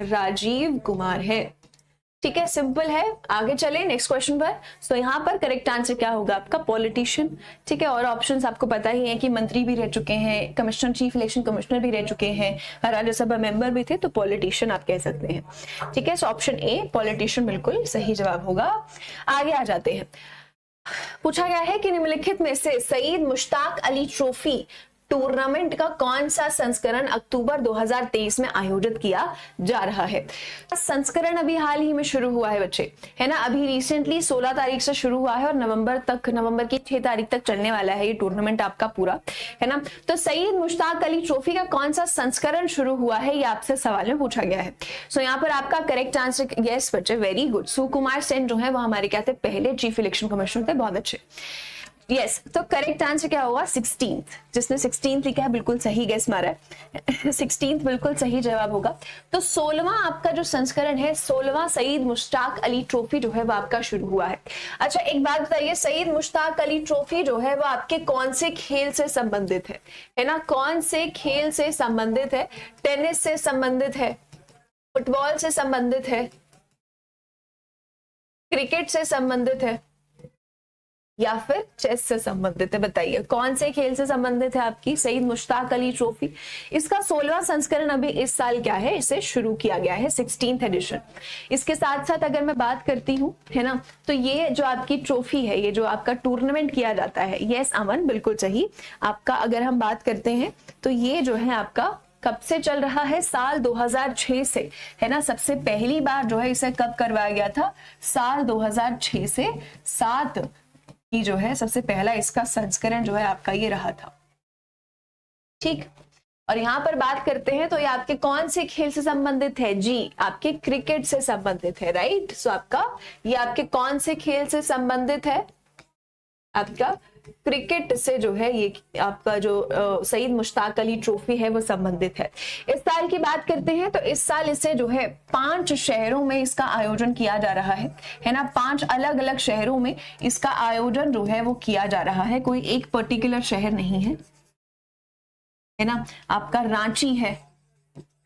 राजीव कुमार है। ठीक है, सिंपल है। आगे चले नेक्स्ट क्वेश्चन पर। सो यहाँ पर करेक्ट आंसर क्या होगा आपका, पॉलिटिशियन। ठीक है, और ऑप्शंस आपको पता ही है कि मंत्री भी रह चुके हैं, कमिश्नर, चीफ इलेक्शन कमिश्नर भी रह चुके हैं, राज्यसभा मेंबर भी थे, तो पॉलिटिशियन आप कह सकते हैं। ठीक है, सो ऑप्शन ए पॉलिटिशियन बिल्कुल सही जवाब होगा। आगे आ जाते हैं। पूछा गया है कि निम्नलिखित में से सईद मुश्ताक अली ट्रॉफी टूर्नामेंट का कौन सा संस्करण अक्टूबर 2023 में आयोजित किया जा रहा है। संस्करण अभी हाल ही में शुरू हुआ है बच्चे, है ना, अभी रिसेंटली 16 तारीख से शुरू हुआ है और नवंबर की 6 तारीख तक चलने वाला है ये टूर्नामेंट आपका पूरा, है ना। तो सईद मुश्ताक अली ट्रॉफी का कौन सा संस्करण शुरू हुआ है, ये आपसे सवाल में पूछा गया है। सो यहाँ पर आपका करेक्ट आंसर, यस बच्चे, वेरी गुड। सुकुमार सेन जो है वो हमारे क्या थे, पहले चीफ इलेक्शन कमिश्नर थे, बहुत अच्छे। यस, तो करेक्ट आंसर क्या होगा, 16th। जिसने 16th लिखा है बिल्कुल सही गेस मारा है, 16th बिल्कुल सही जवाब होगा। तो 16वां आपका जो संस्करण है, 16वां सईद मुश्ताक अली ट्रॉफी जो है वो आपका शुरू हुआ है। अच्छा, एक बात बताइए, सईद मुश्ताक अली ट्रॉफी जो है वो आपके कौन से खेल से संबंधित है ना, कौन से खेल से संबंधित है, टेनिस से संबंधित है, फुटबॉल से संबंधित है, क्रिकेट से संबंधित है, या फिर चेस से संबंधित है, बताइए कौन से खेल से संबंधित है आपकी सईद मुश्ताक अली ट्रॉफी। इसका 16वां संस्करण अभी इस साल क्या है, इसे शुरू किया गया है, 16th एडिशन। इसके साथ साथ अगर मैं बात करती हूँ, है ना, तो ये जो आपकी ट्रॉफी है, ये जो आपका टूर्नामेंट किया जाता है, यस अमन बिल्कुल सही आपका। अगर हम बात करते हैं तो ये जो है आपका कब से चल रहा है? साल 2006 से, है ना। सबसे पहली बार जो है इसे कब करवाया गया था? साल 2006 से 7 की जो है सबसे पहला इसका संस्करण जो है आपका ये रहा था। ठीक, और यहां पर बात करते हैं तो ये आपके कौन से खेल से संबंधित है? जी, आपके क्रिकेट से संबंधित है, राइट। सो आपका ये आपके कौन से खेल से संबंधित है? आपका क्रिकेट से जो है ये आपका जो सईद मुश्ताक अली ट्रॉफी है वो संबंधित है। इस साल की बात करते हैं तो इस साल इसे जो है 5 शहरों में इसका आयोजन किया जा रहा है ना। 5 अलग अलग शहरों में इसका आयोजन जो है वो किया जा रहा है, कोई एक पर्टिकुलर शहर नहीं है ना। आपका रांची है,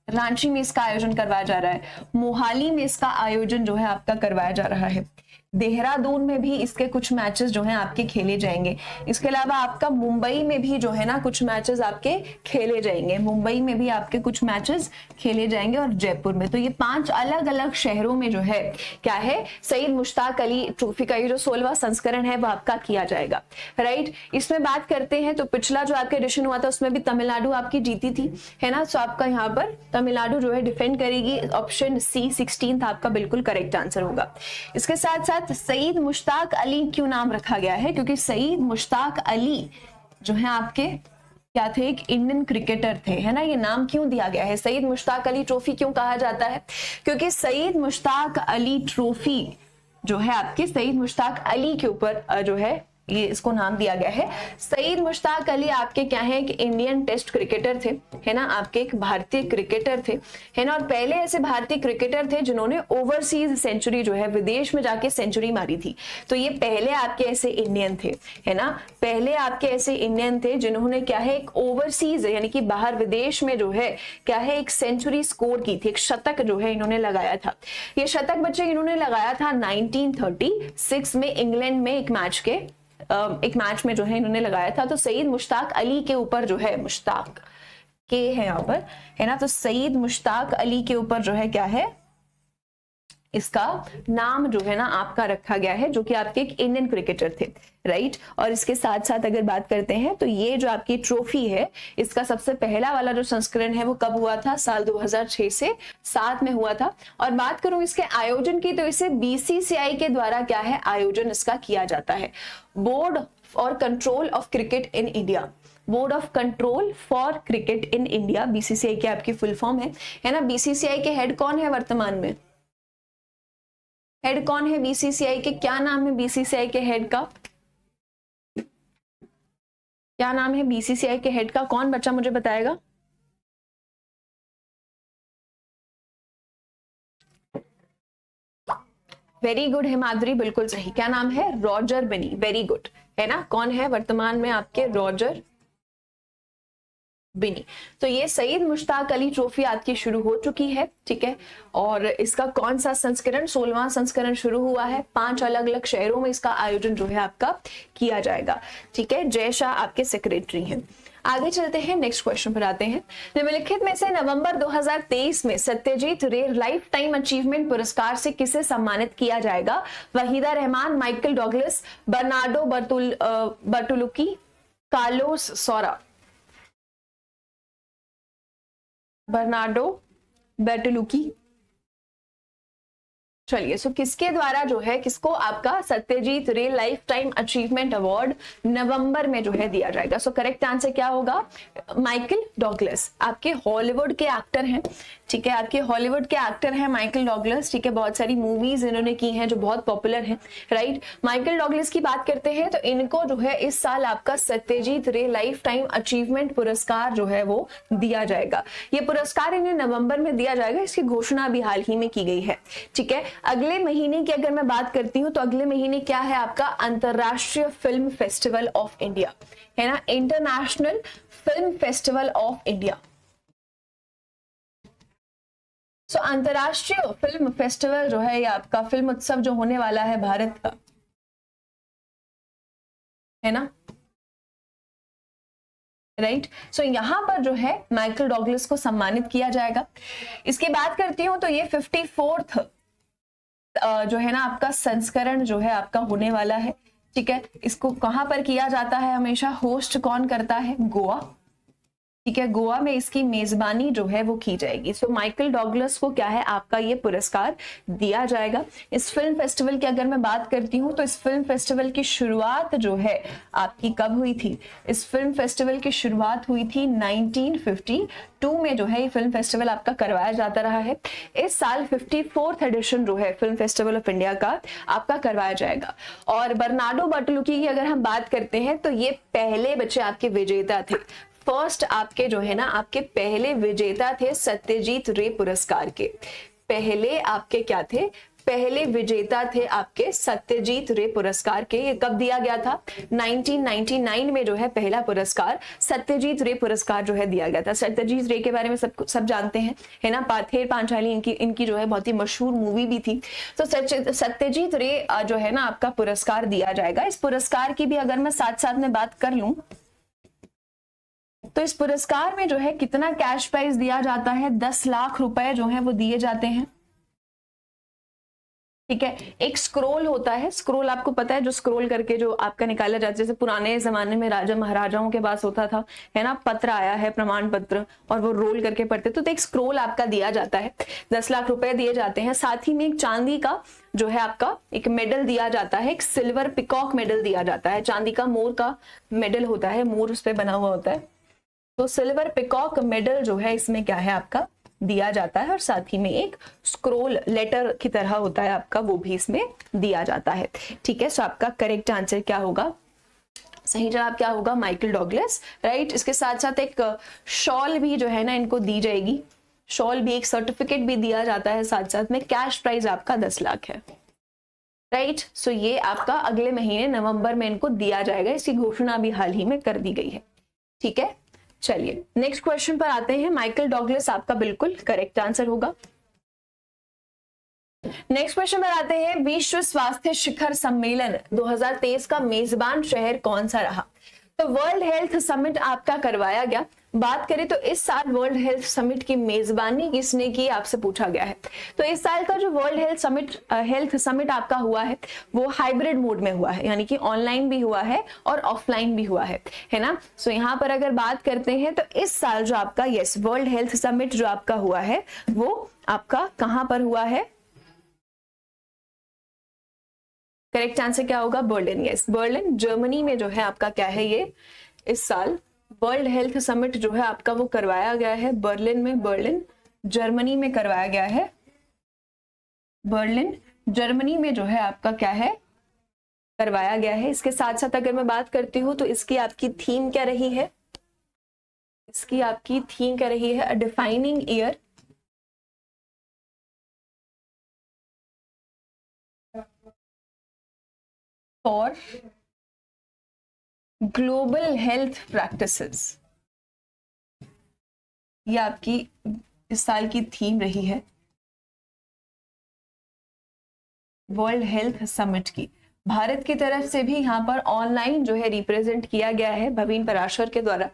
रांची में इसका आयोजन करवाया जा रहा है। मोहाली में इसका आयोजन जो है आपका करवाया जा रहा है। देहरादून में भी इसके कुछ मैचेस जो हैं आपके खेले जाएंगे। इसके अलावा आपका मुंबई में भी जो है ना कुछ मैचेस आपके खेले जाएंगे, मुंबई में भी आपके कुछ मैचेस खेले जाएंगे और जयपुर में। तो ये 5 अलग अलग शहरों में जो है क्या है, सईद मुश्ताक अली ट्रॉफी का ये जो 16वां संस्करण है वो आपका किया जाएगा, राइट। इसमें बात करते हैं तो पिछला जो आपका एडिशन हुआ था उसमें भी तमिलनाडु आपकी जीती थी, है ना। सो आपका यहाँ पर तमिलनाडु जो है डिफेंड करेगी। ऑप्शन सी 16 आपका बिल्कुल करेक्ट आंसर होगा। इसके साथ साथ सईद मुश्ताक अली क्यों नाम रखा गया है? क्योंकि सईद मुश्ताक अली जो है आपके क्या थे? एक इंडियन क्रिकेटर थे, है ना। ये नाम क्यों दिया गया है? सईद मुश्ताक अली ट्रॉफी क्यों कहा जाता है? क्योंकि सईद मुश्ताक अली ट्रॉफी जो है आपके सईद मुश्ताक अली के ऊपर जो है ये इसको नाम दिया गया है। सईद मुश्ताक अली आपके क्या है? एक इंडियन टेस्ट क्रिकेटर थे, है ना। आपके एक भारतीय क्रिकेटर थे, है ना। और पहले ऐसे भारतीय क्रिकेटर थे जिन्होंने ओवरसीज सेंचुरी जो है विदेश में जाके सेंचुरी मारी थी। तो ये पहले आपके ऐसे इंडियन थे, है ना। पहले आपके ऐसे इंडियन थे जिन्होंने क्या है एक ओवरसीज यानी कि बाहर विदेश में जो है क्या है एक सेंचुरी स्कोर की थी, एक शतक जो है इन्होंने लगाया था। ये शतक बच्चे इन्होंने लगाया था 1936 में इंग्लैंड में एक मैच में जो है इन्होंने लगाया था। तो सईद मुश्ताक अली के ऊपर जो है मुश्ताक के है यहाँ पर, है ना। तो सईद मुश्ताक अली के ऊपर जो है क्या है इसका नाम जो है ना आपका रखा गया है, जो कि आपके एक इंडियन क्रिकेटर थे, राइट। और इसके साथ साथ अगर बात करते हैं तो ये जो आपकी ट्रॉफी है इसका सबसे पहला वाला जो संस्करण है वो कब हुआ था? साल 2006 से 7 में हुआ था। और बात करूं इसके आयोजन की तो इसे बीसीसीआई के द्वारा क्या है आयोजन इसका किया जाता है। बोर्ड और control of cricket in India, board of control for cricket in India, BCCI की आपकी फुल फॉर्म है ना। बीसीसीआई के हेड कौन है वर्तमान में? हेड कौन है बीसीसीआई के? क्या नाम है बीसीसीआई के हेड का? क्या नाम है बीसीसीआई के हेड का? कौन बच्चा मुझे बताएगा? वेरी गुड हिमाद्री, बिल्कुल सही। क्या नाम है? रॉजर बिनी, वेरी गुड, है ना। कौन है वर्तमान में आपके? रॉजर बिनी। तो ये सईद मुश्ताक अली ट्रॉफी आपकी शुरू हो चुकी है, ठीक है। और इसका कौन सा संस्करण? 16वां संस्करण शुरू हुआ है। 5 अलग अलग शहरों में इसका आयोजन जो है आपका किया जाएगा, ठीक है। जय शाह आपके सेक्रेटरी हैं। आगे चलते हैं, नेक्स्ट क्वेश्चन पर आते हैं। निम्नलिखित में से नवंबर 2023 में सत्यजीत रे लाइफ टाइम अचीवमेंट पुरस्कार से किसे सम्मानित किया जाएगा? Waheeda Rehman, Michael Douglas, Bernardo Bertolucci, Carlos Saura. Bernardo Bertolucci. चलिए, सो किसके द्वारा जो है किसको आपका सत्यजीत रे लाइफ टाइम अचीवमेंट अवार्ड नवंबर में जो है दिया जाएगा? सो करेक्ट आंसर क्या होगा? Michael Douglas. आपके हॉलीवुड के एक्टर हैं, ठीक है। आपके हॉलीवुड के एक्टर हैं माइकल डॉगलस, ठीक है। बहुत सारी मूवीज इन्होंने की हैं जो बहुत पॉपुलर हैं, राइट। माइकल डॉगलस की बात करते हैं तो इनको जो है इस साल आपका सत्यजीत रे लाइफ टाइम अचीवमेंट पुरस्कार जो है वो दिया जाएगा। ये पुरस्कार इन्हें नवंबर में दिया जाएगा, इसकी घोषणा अभी हाल ही में की गई है, ठीक है। अगले महीने की अगर मैं बात करती हूं तो अगले महीने क्या है आपका? अंतरराष्ट्रीय फिल्म फेस्टिवल ऑफ इंडिया, है ना। International film festival of India. So अंतरराष्ट्रीय फिल्म फेस्टिवल जो है ये आपका फिल्म उत्सव जो होने वाला है भारत का, है ना, राइट। सो यहां पर जो है माइकल डॉगलस को सम्मानित किया जाएगा। इसकी बात करती हूं तो ये 54th जो है ना आपका संस्करण जो है आपका होने वाला है, ठीक है। इसको कहां पर किया जाता है? हमेशा होस्ट कौन करता है? गोवा, ठीक है, गोवा में इसकी मेजबानी जो है वो की जाएगी। सो माइकल डॉगलस को क्या है आपका ये पुरस्कार दिया जाएगा। इस फिल्म फेस्टिवल की अगर मैं बात करती हूँ तो इस फिल्म फेस्टिवल की शुरुआत जो है आपकी कब हुई थी? इस फिल्म फेस्टिवल की शुरुआत हुई थी 1952 में जो है ये फिल्म फेस्टिवल आपका करवाया जाता रहा है। इस साल 54th एडिशन जो है फिल्म फेस्टिवल ऑफ इंडिया का आपका करवाया जाएगा। और बर्नार्डो बर्टोलुकी की अगर हम बात करते हैं तो ये पहले बच्चे आपके विजेता थे। फर्स्ट आपके जो है ना आपके पहले विजेता थे सत्यजीत रे पुरस्कार के। पहले आपके क्या थे? पहले विजेता थे आपके सत्यजीत रे पुरस्कार के। ये कब दिया गया था? 1999 में जो है पहला पुरस्कार सत्यजीत रे पुरस्कार जो है दिया गया था। सत्यजीत रे के बारे में सब जानते हैं, है ना। पाथेर पांचाली इनकी जो है बहुत ही मशहूर मूवी भी थी। तो सत्यजीत रे जो है ना आपका पुरस्कार दिया जाएगा। इस पुरस्कार की भी अगर मैं साथ साथ में बात कर लूं तो इस पुरस्कार में जो है कितना कैश प्राइज दिया जाता है? 10 लाख रुपए जो है वो दिए जाते हैं। ठीक है, एक स्क्रोल होता है, स्क्रोल आपको पता है, जो स्क्रोल करके जो आपका निकाला जाता है, जैसे पुराने जमाने में राजा महाराजाओं के पास होता था, है ना, पत्र आया है, प्रमाण पत्र, और वो रोल करके पढ़ते तो एक स्क्रोल आपका दिया जाता है। 10 लाख रुपए दिए जाते हैं। साथ ही में एक चांदी का जो है आपका एक मेडल दिया जाता है, एक सिल्वर पिकॉक मेडल दिया जाता है। चांदी का मोर का मेडल होता है, मोर उस पर बना हुआ होता है। तो सिल्वर पिकॉक मेडल जो है इसमें क्या है आपका दिया जाता है। और साथ ही में एक स्क्रोल लेटर की तरह होता है आपका, वो भी इसमें दिया जाता है। ठीक है, सो आपका करेक्ट आंसर क्या होगा? सही जवाब क्या होगा? Michael Douglas, right. इसके साथ साथ एक शॉल भी जो है ना इनको दी जाएगी। शॉल भी, एक सर्टिफिकेट भी दिया जाता है। साथ साथ में कैश प्राइज आपका 10 लाख है, राइट। सो ये आपका अगले महीने नवंबर में इनको दिया जाएगा। इसकी घोषणा भी हाल ही में कर दी गई है। ठीक है, चलिए नेक्स्ट क्वेश्चन पर आते हैं। माइकल डॉगलस आपका बिल्कुल करेक्ट आंसर होगा। नेक्स्ट क्वेश्चन पर आते हैं। विश्व स्वास्थ्य शिखर सम्मेलन 2023 का मेजबान शहर कौन सा रहा? तो वर्ल्ड हेल्थ समिट आपका करवाया गया। बात करें तो इस साल वर्ल्ड हेल्थ समिट की मेजबानी किसने की, आपसे पूछा गया है। तो इस साल का जो वर्ल्ड हेल्थ समिट आपका हुआ है वो हाइब्रिड मोड में हुआ है, यानी कि ऑनलाइन भी हुआ है और ऑफलाइन भी हुआ है ना। सो यहाँ पर अगर बात करते हैं तो इस साल जो आपका वर्ल्ड हेल्थ समिट जो आपका हुआ है वो आपका कहां पर हुआ है? करेक्ट आंसर क्या होगा? बर्लिन। यस, बर्लिन जर्मनी में जो है आपका क्या है, ये इस साल वर्ल्ड हेल्थ समिट जो है आपका वो करवाया गया है बर्लिन में। बर्लिन जर्मनी में करवाया गया है। बर्लिन जर्मनी में जो है आपका क्या है, करवाया गया है। इसके साथ साथ अगर मैं बात करती हूँ तो इसकी आपकी थीम क्या रही है? इसकी आपकी थीम क्या रही है? Defining year for global health practices. ये आपकी इस साल की थीम रही है वर्ल्ड हेल्थ समिट की। भारत की तरफ से भी यहाँ पर ऑनलाइन जो है रिप्रेजेंट किया गया है भवीन पराशर के द्वारा।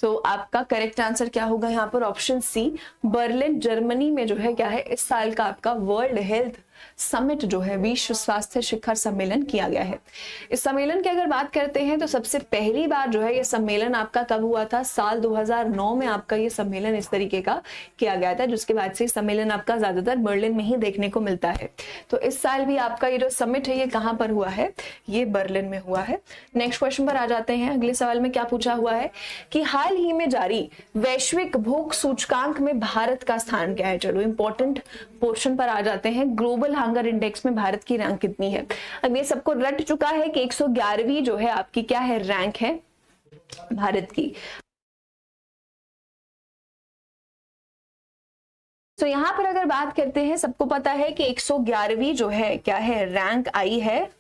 तो आपका करेक्ट आंसर क्या होगा यहाँ पर? ऑप्शन सी, बर्लिन जर्मनी में जो है क्या है इस साल का आपका वर्ल्ड हेल्थ समिट जो है विश्व स्वास्थ्य शिखर सम्मेलन किया गया है। इस सम्मेलन की अगर बात करते हैं तो सबसे पहली बार जो है ये सम्मेलन आपका कब हुआ था? साल 2009 में आपका ये सम्मेलन इस तरीके का किया गया था, जिसके बाद से सम्मेलन आपका ज्यादातर बर्लिन में ही देखने को मिलता है। तो इस साल भी आपका ये जो समिट है ये कहां पर हुआ है? ये बर्लिन में हुआ है। नेक्स्ट क्वेश्चन पर आ जाते हैं। अगले सवाल में क्या पूछा हुआ है कि हाल ही में जारी वैश्विक भूख सूचकांक में भारत का स्थान क्या है? चलो इंपॉर्टेंट पोर्शन पर आ जाते हैं। ग्लोबल हंगर इंडेक्स में भारत की रैंक कितनी है? अब ये सबको रट चुका है कि 111वीं जो है आपकी क्या है, रैंक है भारत की। तो यहां पर अगर बात करते हैं, सबको पता है कि 111वीं जो है क्या है, रैंक आई है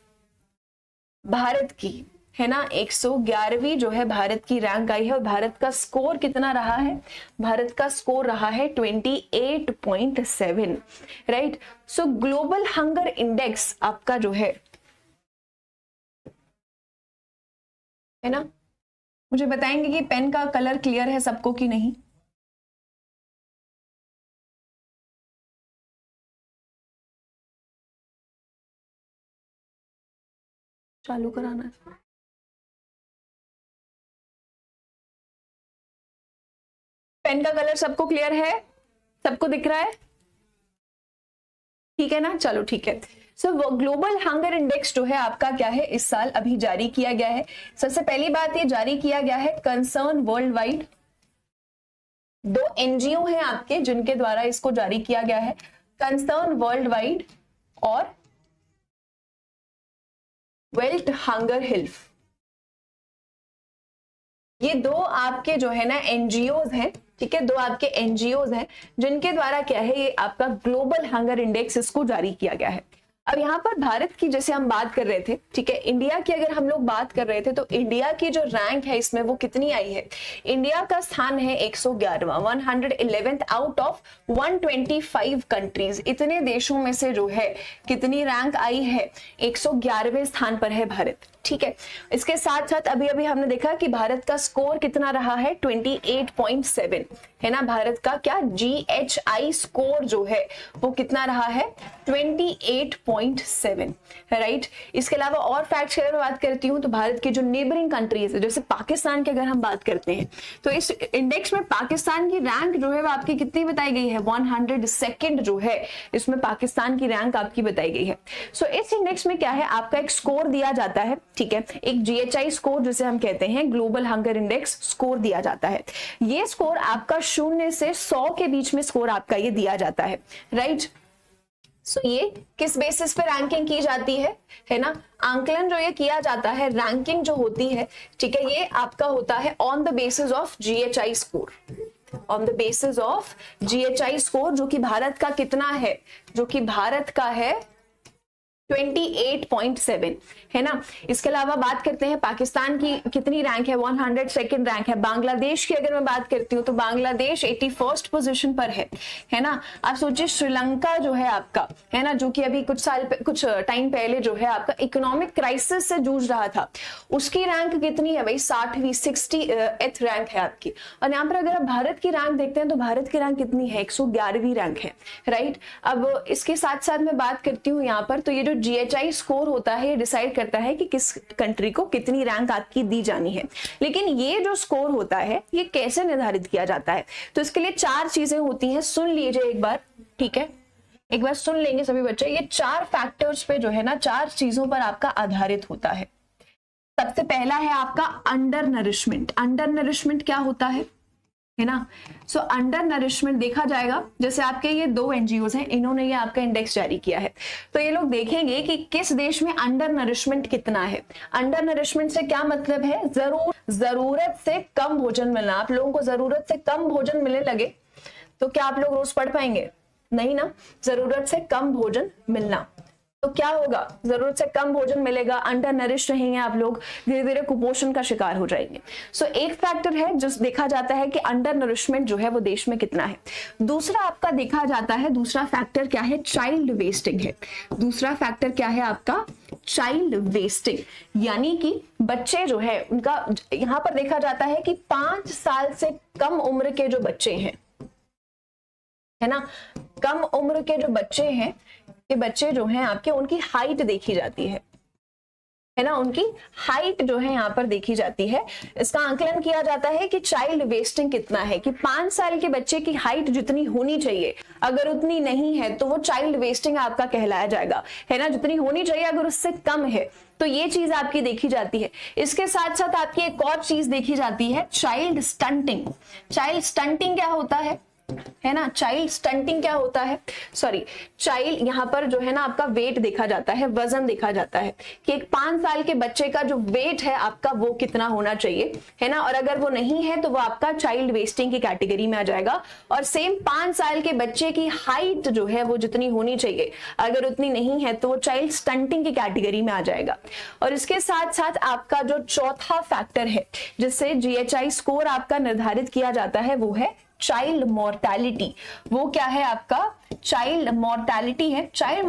भारत की, है ना। 111वीं जो है भारत की रैंक आई है। और भारत का स्कोर कितना रहा है? भारत का स्कोर रहा है 28.7, राइट। सो ग्लोबल हंगर इंडेक्स आपका जो है ना, मुझे बताएंगे कि पेन का कलर क्लियर है सबको कि नहीं? चालू कराना है। पेन का कलर सबको क्लियर है, सबको दिख रहा है, ठीक है ना, चलो ठीक है। सो ग्लोबल हंगर इंडेक्स जो है आपका क्या है, इस साल अभी जारी किया गया है। सबसे पहली बात ये जारी किया गया है कंसर्न वर्ल्ड वाइड, 2 एनजीओ हैं आपके जिनके द्वारा इसको जारी किया गया है, कंसर्न वर्ल्ड वाइड और वर्ल्ड हंगर हेल्थ। ये 2 आपके जो है ना एनजीओज हैं, ठीक है, 2 आपके एनजीओज हैं जिनके द्वारा क्या है ये आपका ग्लोबल हंगर इंडेक्स इसको जारी किया गया है। अब यहाँ पर भारत की जैसे हम बात कर रहे थे, ठीक है, इंडिया की अगर हम लोग बात कर रहे थे तो इंडिया की जो रैंक है इसमें वो कितनी आई है, इंडिया का स्थान है 111वां, 111th आउट ऑफ 125 कंट्रीज। इतने देशों में से जो है कितनी रैंक आई है, 111वें स्थान पर है भारत, ठीक है। इसके साथ साथ अभी अभी हमने देखा कि भारत का स्कोर कितना रहा है, 28.7 है ना, भारत का क्या GHI स्कोर जो है वो कितना रहा है, 28.7, राइट। इसके अलावा और फैक्ट्स की अगर बात करती हूँ तो भारत की जो नेबरिंग कंट्रीज है, जैसे पाकिस्तान की अगर हम बात करते हैं तो इस इंडेक्स में पाकिस्तान की रैंक जो है वो आपकी कितनी बताई गई है, 102nd जो है इसमें पाकिस्तान की रैंक आपकी बताई गई है। सो इस इंडेक्स में क्या है, आपका एक स्कोर दिया जाता है, ठीक है, एक GHI स्कोर जिसे हम कहते हैं ग्लोबल हंगर इंडेक्स स्कोर दिया जाता है। ये स्कोर आपका 0 से 100 के बीच में स्कोर आपका ये दिया जाता है, राइट। सो ये किस बेसिस पे रैंकिंग की जाती है ना, आंकलन जो ये किया जाता है, रैंकिंग जो होती है, ठीक है, ये आपका होता है on the basis of GHI score, on the basis of GHI score, जो कि भारत का कितना है, जो कि भारत का है 28.7 है ना। इसके अलावा बात करते हैं पाकिस्तान की कितनी रैंक है, 102nd रैंक है। बांग्लादेश की अगर मैं बात करती हूँ तो बांग्लादेश 81st पोजीशन पर है ना। आप सोचिए श्रीलंका जो है आपका, है ना, जो कि अभी कुछ टाइम पहले जो है आपका इकोनॉमिक क्राइसिस से जूझ रहा था, उसकी रैंक कितनी है भाई, 60वीं 68th रैंक है आपकी। और यहाँ पर अगर आप भारत की रैंक देखते हैं तो भारत की रैंक कितनी है, 111वीं रैंक है, राइट। अब इसके साथ साथ मैं बात करती हूँ यहाँ पर, तो ये जो GHI स्कोर होता है ये डिसाइड करता है कि किस कंट्री को कितनी रैंक आपकी दी जानी है। लेकिन ये जो स्कोर होता है ये कैसे निर्धारित किया जाता है, तो इसके लिए 4 चीजें होती हैं, सुन लीजिए एक बार, ठीक है, एक बार सुन लेंगे सभी बच्चे। ये 4 फैक्टर्स पे जो है ना, 4 चीजों पर आपका आधारित होता है। सबसे पहला है आपका अंडर नरिशमेंट। अंडर नरिशमेंट क्या होता है ना, सो अंडर नरिशमेंट देखा जाएगा, जैसे आपके ये 2 एनजीओज हैं, इन्होंने ये आपका इंडेक्स जारी किया है, तो ये लोग देखेंगे कि किस देश में अंडर नरिशमेंट कितना है। अंडर नरिशमेंट से क्या मतलब है, जरूरत से कम भोजन मिलना। आप लोगों को जरूरत से कम भोजन मिलने लगे तो क्या आप लोग रोज पढ़ पाएंगे, नहीं ना। जरूरत से कम भोजन मिलना तो क्या होगा, जरूरत से कम भोजन मिलेगा, अंडर नरिश रहेंगे आप लोग, धीरे धीरे कुपोषण का शिकार हो जाएंगे। सो एक फैक्टर है जो देखा जाता है कि अंडर नरिशमेंट जो है वो देश में कितना है। दूसरा आपका देखा जाता है, दूसरा फैक्टर क्या है, चाइल्ड वेस्टिंग है। दूसरा फैक्टर क्या है आपका, चाइल्ड वेस्टिंग, यानी कि बच्चे जो है उनका यहां पर देखा जाता है कि 5 साल से कम उम्र के जो बच्चे हैं, है ना, कम उम्र के जो बच्चे हैं, ये बच्चे जो हैं आपके, उनकी हाइट देखी जाती है ना, उनकी हाइट जो है यहाँ पर देखी जाती है। इसका आंकलन किया जाता है कि चाइल्ड वेस्टिंग कितना है, कि 5 साल के बच्चे की हाइट जितनी होनी चाहिए अगर उतनी नहीं है तो वो चाइल्ड वेस्टिंग आपका कहलाया जाएगा, है ना। जितनी होनी चाहिए अगर उससे कम है तो ये चीज आपकी देखी जाती है। इसके साथ साथ आपकी एक और चीज देखी जाती है, चाइल्ड स्टंटिंग। चाइल्ड स्टंटिंग क्या होता है ना, चाइल्ड स्टंटिंग क्या होता है, सॉरी, चाइल्ड यहाँ पर जो है ना आपका वेट देखा जाता है, वजन देखा जाता है कि एक 5 साल के बच्चे का जो वेट है आपका वो कितना होना चाहिए, है ना। और अगर वो नहीं है तो वो आपका चाइल्ड वेस्टिंग की कैटेगरी में आ जाएगा। और सेम 5 साल के बच्चे की हाइट जो है वो जितनी होनी चाहिए अगर उतनी नहीं है तो वो चाइल्ड स्टंटिंग की कैटेगरी में आ जाएगा। और इसके साथ साथ आपका जो चौथा फैक्टर है जिससे GHI स्कोर आपका निर्धारित किया जाता है वो है चाइल्ड मोर्टेलिटी। वो क्या है आपका, चाइल्ड मोर्टेलिटी है। चाइल्ड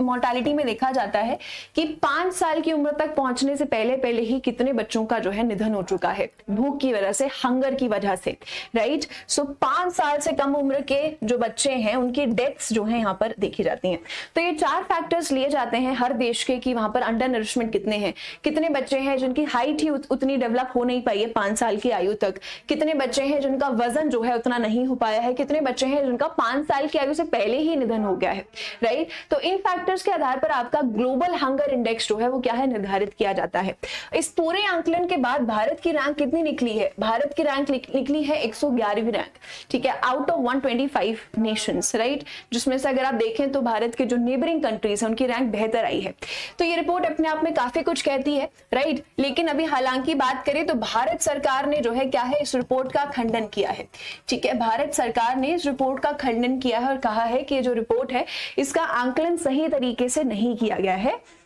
मोर्टेलिटी में देखा जाता है कि 5 साल की उम्र तक पहुंचने से पहले ही कितने बच्चों का जो है निधन हो चुका है भूख की वजह से, हंगर की वजह से, राइट। सो 5 साल से कम उम्र के जो बच्चे हैं उनकी डेथ्स जो है यहाँ पर देखी जाती हैं। तो ये 4 फैक्टर्स लिए जाते हैं हर देश के कि वहां पर अंडर नरिशमेंट कितने हैं, कितने बच्चे हैं जिनकी हाइट ही उतनी डेवलप हो नहीं पाई है 5 साल की आयु तक, कितने बच्चे हैं जिनका वजन जो है उतना नहीं हो पाया है, कितने बच्चे हैं जिनका 5 साल की आयु से पहले ही निधन हो गया है, राइट। तो इन फैक्टर्स के आधार पर आपका ग्लोबल हंगर इंडेक्स जो है वो क्या है, निर्धारित किया जाता है। इस पूरे आंकलन के बाद भारत की रैंक कितनी निकली है, भारत की रैंक निकली है 111वीं रैंक, ठीक है, आउट ऑफ 125 नेशंस, राइट, जिसमें से अगर आप देखें तो भारत के जो नेबरिंग कंट्रीज हैं उनकी रैंक बेहतर आई है। तो ये रिपोर्ट अपने आप में काफी कुछ कहती है, राइट। लेकिन अभी हालांकि बात करें तो भारत सरकार ने जो है क्या है, इस रिपोर्ट का खंडन किया है, ठीक है, भारत सरकार ने इस रिपोर्ट का खंडन किया है और कहा है कि जो रिपोर्ट है इसका आंकलन सही तरीके से नहीं किया गया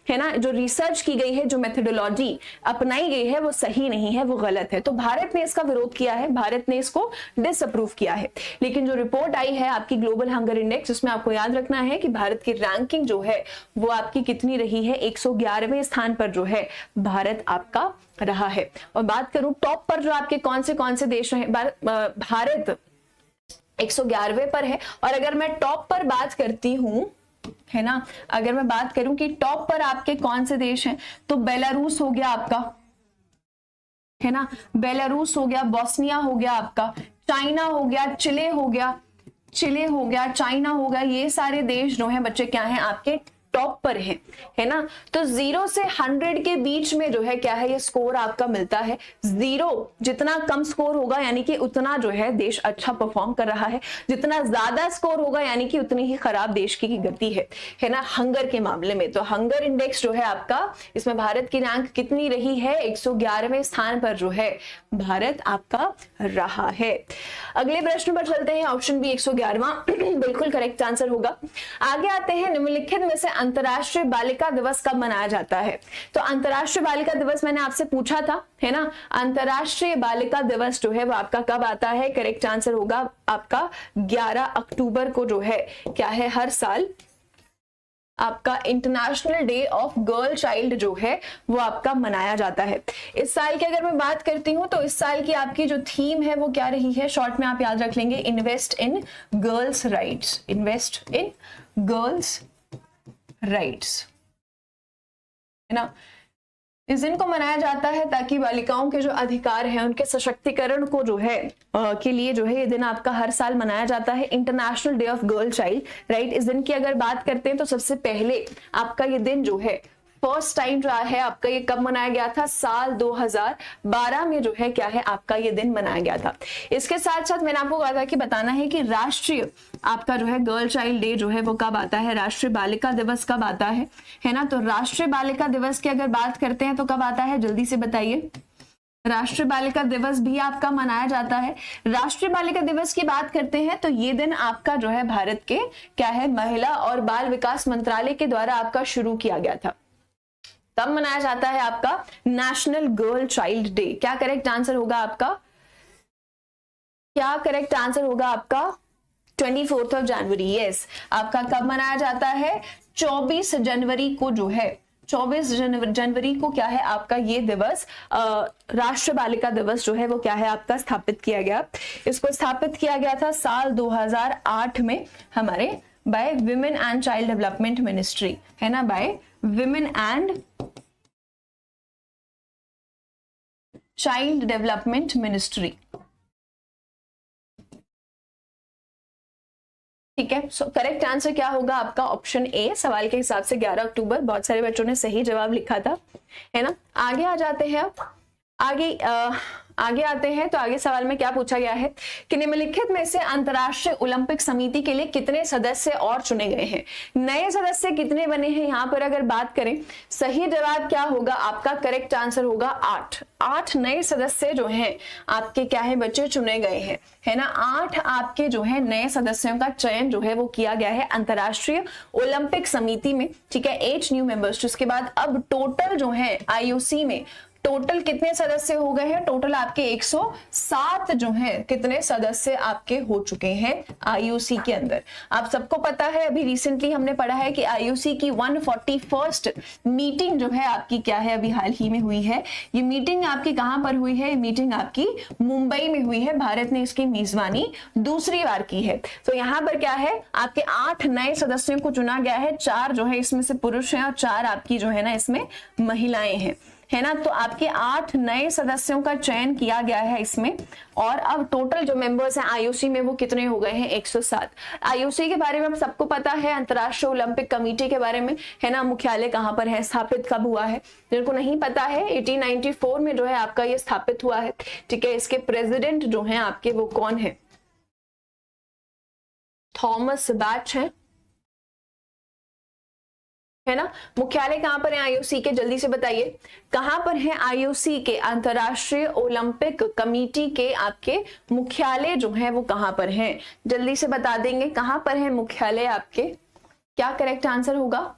है ना, जो रिसर्च की गई है, जो मेथोडोलॉजी अपनाई गई है वो सही नहीं है, वो गलत है। तो भारत ने इसका विरोध किया है, भारत ने इसको डिसअप्रूव किया है। लेकिन जो रिपोर्ट आई है आपकी ग्लोबल हंगर इंडेक्स, उसमें आपको याद रखना है कि भारत की रैंकिंग जो है वो आपकी कितनी रही है, 111वें स्थान पर जो है भारत आपका रहा है। और बात करूं टॉप पर जो आपके कौन से देश रहे, भारत 111वें पर है। और अगर मैं टॉप पर बात करती हूं, है ना, अगर मैं बात करूं कि टॉप पर आपके कौन से देश हैं, तो बेलारूस हो गया आपका, है ना, बेलारूस हो गया, बोस्निया हो गया आपका, चाइना हो गया, चिले हो गया, चाइना हो गया, ये सारे देश जो हैं बच्चे क्या हैं आपके टॉप पर है ना। तो 0 से 100 के बीच में जो है क्या है, ये स्कोर आपका मिलता है। 0 जितना कम स्कोर होगा यानी कि उतना जो है देश अच्छा परफॉर्म कर रहा है, जितना ज्यादा स्कोर होगा यानी कि उतनी ही खराब देश की गति है ना, हंगर के मामले में। तो हंगर इंडेक्स जो है आपका, इसमें भारत की रैंक कितनी रही है, 111वें स्थान पर जो है भारत आपका रहा है। अगले प्रश्न पर चलते हैं, ऑप्शन बी 111वां बिल्कुल करेक्ट आंसर होगा। आगे आते हैं, निम्नलिखित में से अंतरराष्ट्रीय बालिका दिवस कब मनाया जाता है। तो अंतरराष्ट्रीय बालिका दिवस मैंने आपसे पूछा था, है ना, अंतरराष्ट्रीय बालिका दिवस जो है वो आपका कब आता है, करेक्ट आंसर होगा आपका 11 अक्टूबर को जो है क्या है, हर साल आपका international day of girl child जो है वो आपका मनाया जाता है। इस साल की अगर मैं बात करती हूं तो इस साल की आपकी जो थीम है वो क्या रही है, शॉर्ट में आप याद रख लेंगे, invest in girls rights, invest in girls rights, है ना। इस दिन को मनाया जाता है ताकि बालिकाओं के जो अधिकार हैं उनके सशक्तिकरण को जो है के लिए जो है ये दिन आपका हर साल मनाया जाता है, international day of girl child, right. इस दिन की अगर बात करते हैं तो सबसे पहले आपका ये दिन जो है फर्स्ट टाइम जो है आपका ये कब मनाया गया था, साल 2012 में जो है क्या है आपका ये दिन मनाया गया था। इसके साथ साथ मैंने आपको कहा था कि बताना है कि राष्ट्रीय आपका जो है गर्ल चाइल्ड डे जो है वो कब आता है, राष्ट्रीय बालिका दिवस कब आता है ना। तो राष्ट्रीय बालिका दिवस की अगर बात करते हैं तो कब आता है, जल्दी से बताइए। राष्ट्रीय बालिका दिवस भी आपका मनाया जाता है। राष्ट्रीय बालिका दिवस की बात करते हैं तो ये दिन आपका जो है भारत के क्या है, महिला और बाल विकास मंत्रालय के द्वारा आपका शुरू किया गया था। तब मनाया जाता है आपका नेशनल गर्ल चाइल्ड डे। क्या करेक्ट आंसर होगा आपका, क्या करेक्ट आंसर होगा आपका 24 जनवरी। यस, आपका कब मनाया जाता है, 24 जनवरी को जो है, 24 जनवरी को क्या है आपका ये दिवस, राष्ट्रीय बालिका दिवस जो है वो क्या है आपका स्थापित किया गया। इसको स्थापित किया गया था साल 2008 में हमारे by women and child development ministry, है ना, by women and child development ministry, ठीक है। सो करेक्ट आंसर क्या होगा आपका, ऑप्शन ए। सवाल के हिसाब से 11 अक्टूबर, बहुत सारे बच्चों ने सही जवाब लिखा था, है ना। आगे आ जाते हैं, आगे आते हैं। तो आगे सवाल में क्या पूछा गया है कि निम्नलिखित में से अंतरराष्ट्रीय ओलंपिक समिति के लिए कितने सदस्य और चुने गए हैं, नए सदस्य कितने बने हैं। यहाँ पर अगर बात करें, सही जवाब क्या होगा आपका, करेक्ट आंसर होगा 8 नए सदस्य जो हैं आपके क्या है बच्चे चुने गए हैं, है ना। 8 आपके जो है नए सदस्यों का चयन जो है वो किया गया है अंतरराष्ट्रीय ओलंपिक समिति में, ठीक है, 8 न्यू मेंबर्स। जिसके बाद अब टोटल जो है आईओसी में टोटल कितने सदस्य हो गए हैं, टोटल आपके 107 जो हैं कितने सदस्य आपके हो चुके हैं आईओसी के अंदर। आप सबको पता है, अभी रिसेंटली हमने पढ़ा है कि आईओसी की 141st मीटिंग जो है आपकी क्या है अभी हाल ही में हुई है। ये मीटिंग आपकी कहां पर हुई है, ये मीटिंग आपकी मुंबई में हुई है। भारत ने इसकी मेजबानी दूसरी बार की है। तो यहाँ पर क्या है आपके 8 नए सदस्यों को चुना गया है, 4 जो है इसमें से पुरुष हैं और 4 आपकी जो है ना इसमें महिलाएं हैं, है ना। तो आपके 8 नए सदस्यों का चयन किया गया है इसमें, और अब टोटल जो मेंबर्स हैं आईओसी में वो कितने हो गए हैं, 107। आईओसी के बारे में आप सबको पता है, अंतर्राष्ट्रीय ओलंपिक कमेटी के बारे में, है ना। मुख्यालय कहाँ पर है, स्थापित कब हुआ है, जिनको नहीं पता है 1894 में जो है आपका ये स्थापित हुआ है, ठीक है। इसके प्रेसिडेंट जो है आपके वो कौन है, थॉमस बैच है ना। मुख्यालय कहां पर है आईओसी के, जल्दी से बताइए कहां पर है आईओसी के, अंतरराष्ट्रीय ओलंपिक कमेटी के आपके मुख्यालय जो है वो कहां पर है, जल्दी से बता देंगे कहां पर है मुख्यालय आपके, क्या करेक्ट आंसर होगा।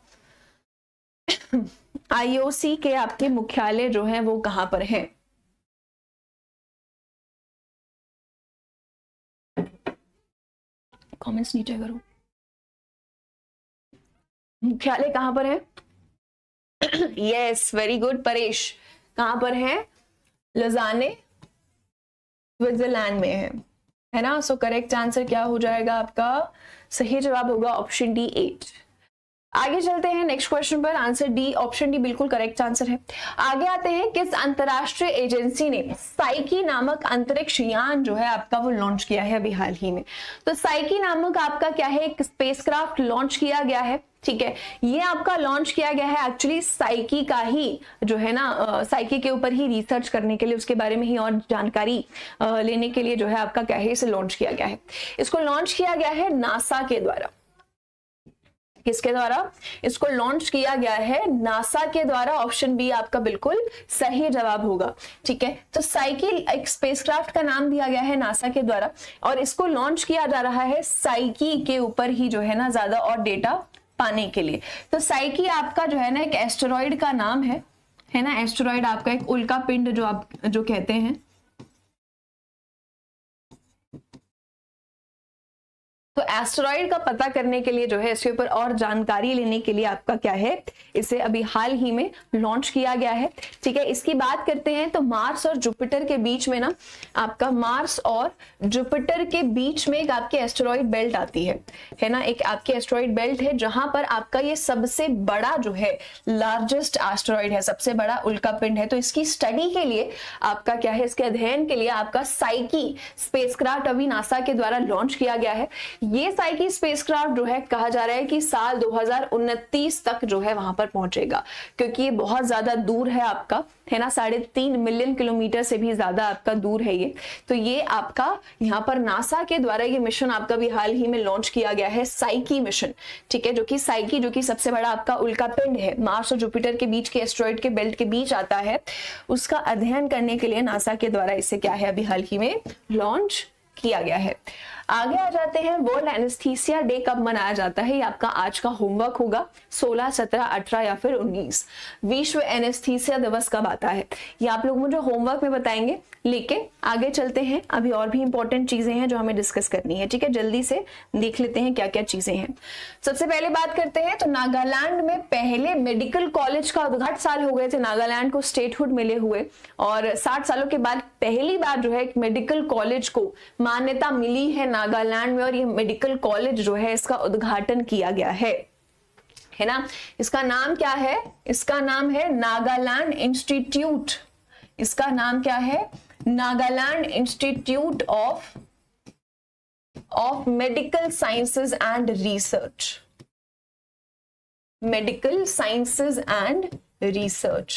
आईओसी के आपके मुख्यालय जो है वो कहां पर है, कमेंट्स नीचे करो। मुख्यालय कहां पर है, यस वेरी गुड परेश, कहां पर है, लजाने स्विट्जरलैंड में है ना। सो करेक्ट आंसर क्या हो जाएगा आपका, सही जवाब होगा ऑप्शन डी 8। आगे चलते हैं नेक्स्ट क्वेश्चन पर, आंसर डी, ऑप्शन डी बिल्कुल करेक्ट आंसर है। आगे आते हैं, किस अंतरराष्ट्रीय एजेंसी ने साइकी नामक अंतरिक्ष यान जो है आपका वो लॉन्च किया है अभी हाल ही में। तो साइकी नामक आपका क्या है, एक स्पेसक्राफ्ट लॉन्च किया गया है, ठीक है। ये आपका लॉन्च किया गया है एक्चुअली साइकी का ही जो है ना, साइकी के ऊपर ही रिसर्च करने के लिए, उसके बारे में ही और जानकारी लेने के लिए जो है आपका क्या है इसे लॉन्च किया गया है। इसको लॉन्च किया गया है नासा के द्वारा, किसके द्वारा, इसको लॉन्च किया गया है नासा के द्वारा, ऑप्शन बी आपका बिल्कुल सही जवाब होगा, ठीक है। तो साइकी एक स्पेसक्राफ्ट का नाम दिया गया है नासा के द्वारा, और इसको लॉन्च किया जा रहा है साइकी के ऊपर ही जो है ना ज्यादा और डेटा पाने के लिए। तो साइकी आपका जो है ना एक एस्टेरॉइड का नाम है ना, एस्टेरॉइड आपका एक उल्का पिंड जो आप जो कहते हैं। तो एस्टेरॉइड का पता करने के लिए जो है इसके ऊपर और जानकारी लेने के लिए आपका क्या है, इसे अभी हाल ही में लॉन्च किया गया है, ठीक है। इसकी बात करते हैं तो मार्स और जुपिटर के बीच में ना, आपका मार्स और जुपिटर के बीच में एक आपकी एस्टेरॉइड बेल्ट आती है ना, एक आपकी एस्टेरॉइड बेल्ट है जहां पर आपका ये सबसे बड़ा जो है लार्जेस्ट एस्टेरॉइड है, सबसे बड़ा उल्कापिंड है। तो इसकी स्टडी के लिए आपका क्या है, इसके अध्ययन के लिए आपका साइकी स्पेसक्राफ्ट अभी नासा के द्वारा लॉन्च किया गया है। ये साइकी स्पेसक्राफ्ट जो है कहा जा रहा है कि साल 2029 तक जो है वहां पर पहुंचेगा, क्योंकि ये बहुत ज्यादा दूर है आपका, है ना, 3.5 मिलियन किलोमीटर से भी ज्यादा आपका दूर है ये। तो ये आपका यहाँ पर नासा के द्वारा ये मिशन आपका भी हाल ही में लॉन्च किया गया है, साइकी मिशन, ठीक है, जो कि साइकी जो कि सबसे बड़ा आपका उल्कापिंड है, मार्स और जुपिटर के बीच के एस्टेरॉइड के बेल्ट के बीच आता है, उसका अध्ययन करने के लिए नासा के द्वारा इसे क्या है अभी हाल ही में लॉन्च किया गया है। आगे आ जाते हैं, वर्ल्ड एनेस्थीसिया डे कब मनाया जाता है, ये आपका आज का होमवर्क होगा, 16, 17, 18 या फिर 19। विश्व एनेस्थीसिया दिवस कब आता है ये आप लोग मुझे होमवर्क में बताएंगे। लेकिन आगे चलते हैं, अभी और भी इंपॉर्टेंट चीजें हैं जो हमें डिस्कस करनी है, ठीक है। जल्दी से देख लेते हैं क्या क्या चीजें हैं। सबसे पहले बात करते हैं तो नागालैंड में पहले मेडिकल कॉलेज का उद्घाटन साल हो गए थे नागालैंड को स्टेटहुड मिले हुए, और 60 सालों के बाद पहली बार जो है एक मेडिकल कॉलेज को मान्यता मिली है नागालैंड में, और ये मेडिकल कॉलेज जो है इसका उद्घाटन किया गया है ना। इसका नाम क्या है, इसका नाम है नागालैंड इंस्टीट्यूट, इसका नाम क्या है, Nagaland institute of medical sciences and research, medical sciences and research.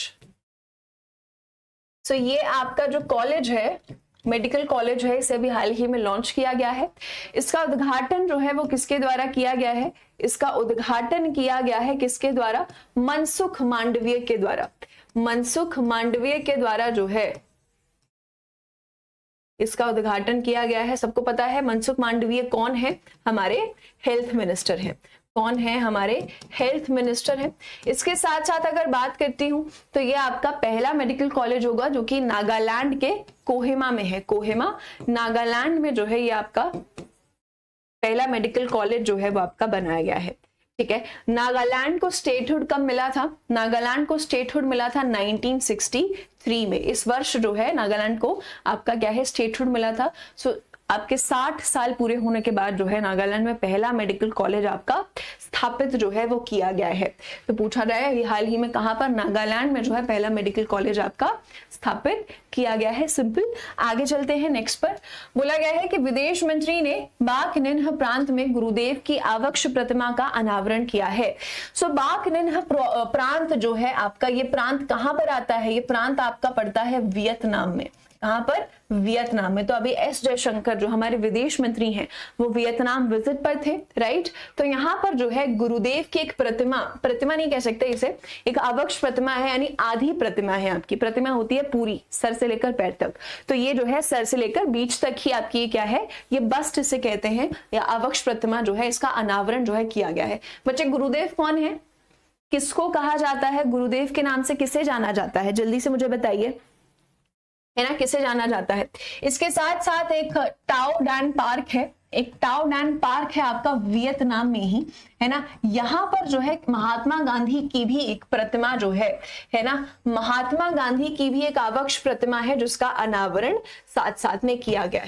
So ये आपका जो कॉलेज है, मेडिकल कॉलेज है, इसे अभी हाल ही में लॉन्च किया गया है। इसका उद्घाटन जो है वो किसके द्वारा किया गया है, इसका उद्घाटन किया गया है किसके द्वारा, मनसुख मांडवीय के द्वारा, मनसुख मांडवीय के द्वारा जो है इसका उद्घाटन किया गया है। सबको पता है मनसुख मांडवीय कौन है, हमारे हेल्थ मिनिस्टर है, कौन है, हमारे हेल्थ मिनिस्टर है। इसके साथ साथ अगर बात करती हूं तो ये आपका पहला मेडिकल कॉलेज होगा जो कि नागालैंड के कोहिमा में है, कोहिमा नागालैंड में जो है ये आपका पहला मेडिकल कॉलेज जो है वो आपका बनाया गया है, ठीक है। नागालैंड को स्टेटहुड कब मिला था, नागालैंड को स्टेटहुड मिला था 1963 में, इस वर्ष जो है नागालैंड को आपका क्या है स्टेटहुड मिला था। सो आपके 60 साल पूरे होने के बाद जो है नागालैंड में पहला मेडिकल कॉलेज आपका स्थापित जो है वो किया गया है। तो पूछा गया है हाल ही में कहां पर, नागालैंड में जो है पहला मेडिकल कॉलेज आपका स्थापित किया गया है। सिंपल। आगे चलते हैं नेक्स्ट पर। बोला गया है कि विदेश मंत्री ने बाक-निन्ह प्रांत में गुरुदेव की आवक्ष प्रतिमा का अनावरण किया है। सो बाक-निन्ह प्रांत जो है आपका, ये प्रांत कहां पर आता है, ये प्रांत आपका पड़ता है वियतनाम में। कहां पर, वियतनाम में। तो अभी एस जयशंकर जो हमारे विदेश मंत्री हैं वो वियतनाम विजिट पर थे, राइट। तो यहाँ पर जो है गुरुदेव की एक प्रतिमा नहीं कह सकते इसे, एक आवक्ष प्रतिमा है, यानी आधी प्रतिमा है आपकी। प्रतिमा होती है पूरी सर से लेकर पैर तक, तो ये जो है सर से लेकर बीच तक ही आपकी ये क्या है, ये बस्ट इसे कहते हैं, या आवक्ष प्रतिमा जो है इसका अनावरण जो है किया गया है। बच्चे गुरुदेव कौन है, किसको कहा जाता है, गुरुदेव के नाम से किसे जाना जाता है, जल्दी से मुझे बताइए, है ना, किसे जाना जाता है। इसके साथ साथ एक टाओ डैन पार्क है, एक टाओ डैन पार्क है आपका वियतनाम में ही, है ना। यहाँ पर जो है महात्मा गांधी की भी एक प्रतिमा जो है ना, महात्मा गांधी की भी एक आवक्ष प्रतिमा है जिसका अनावरण साथ साथ में किया गया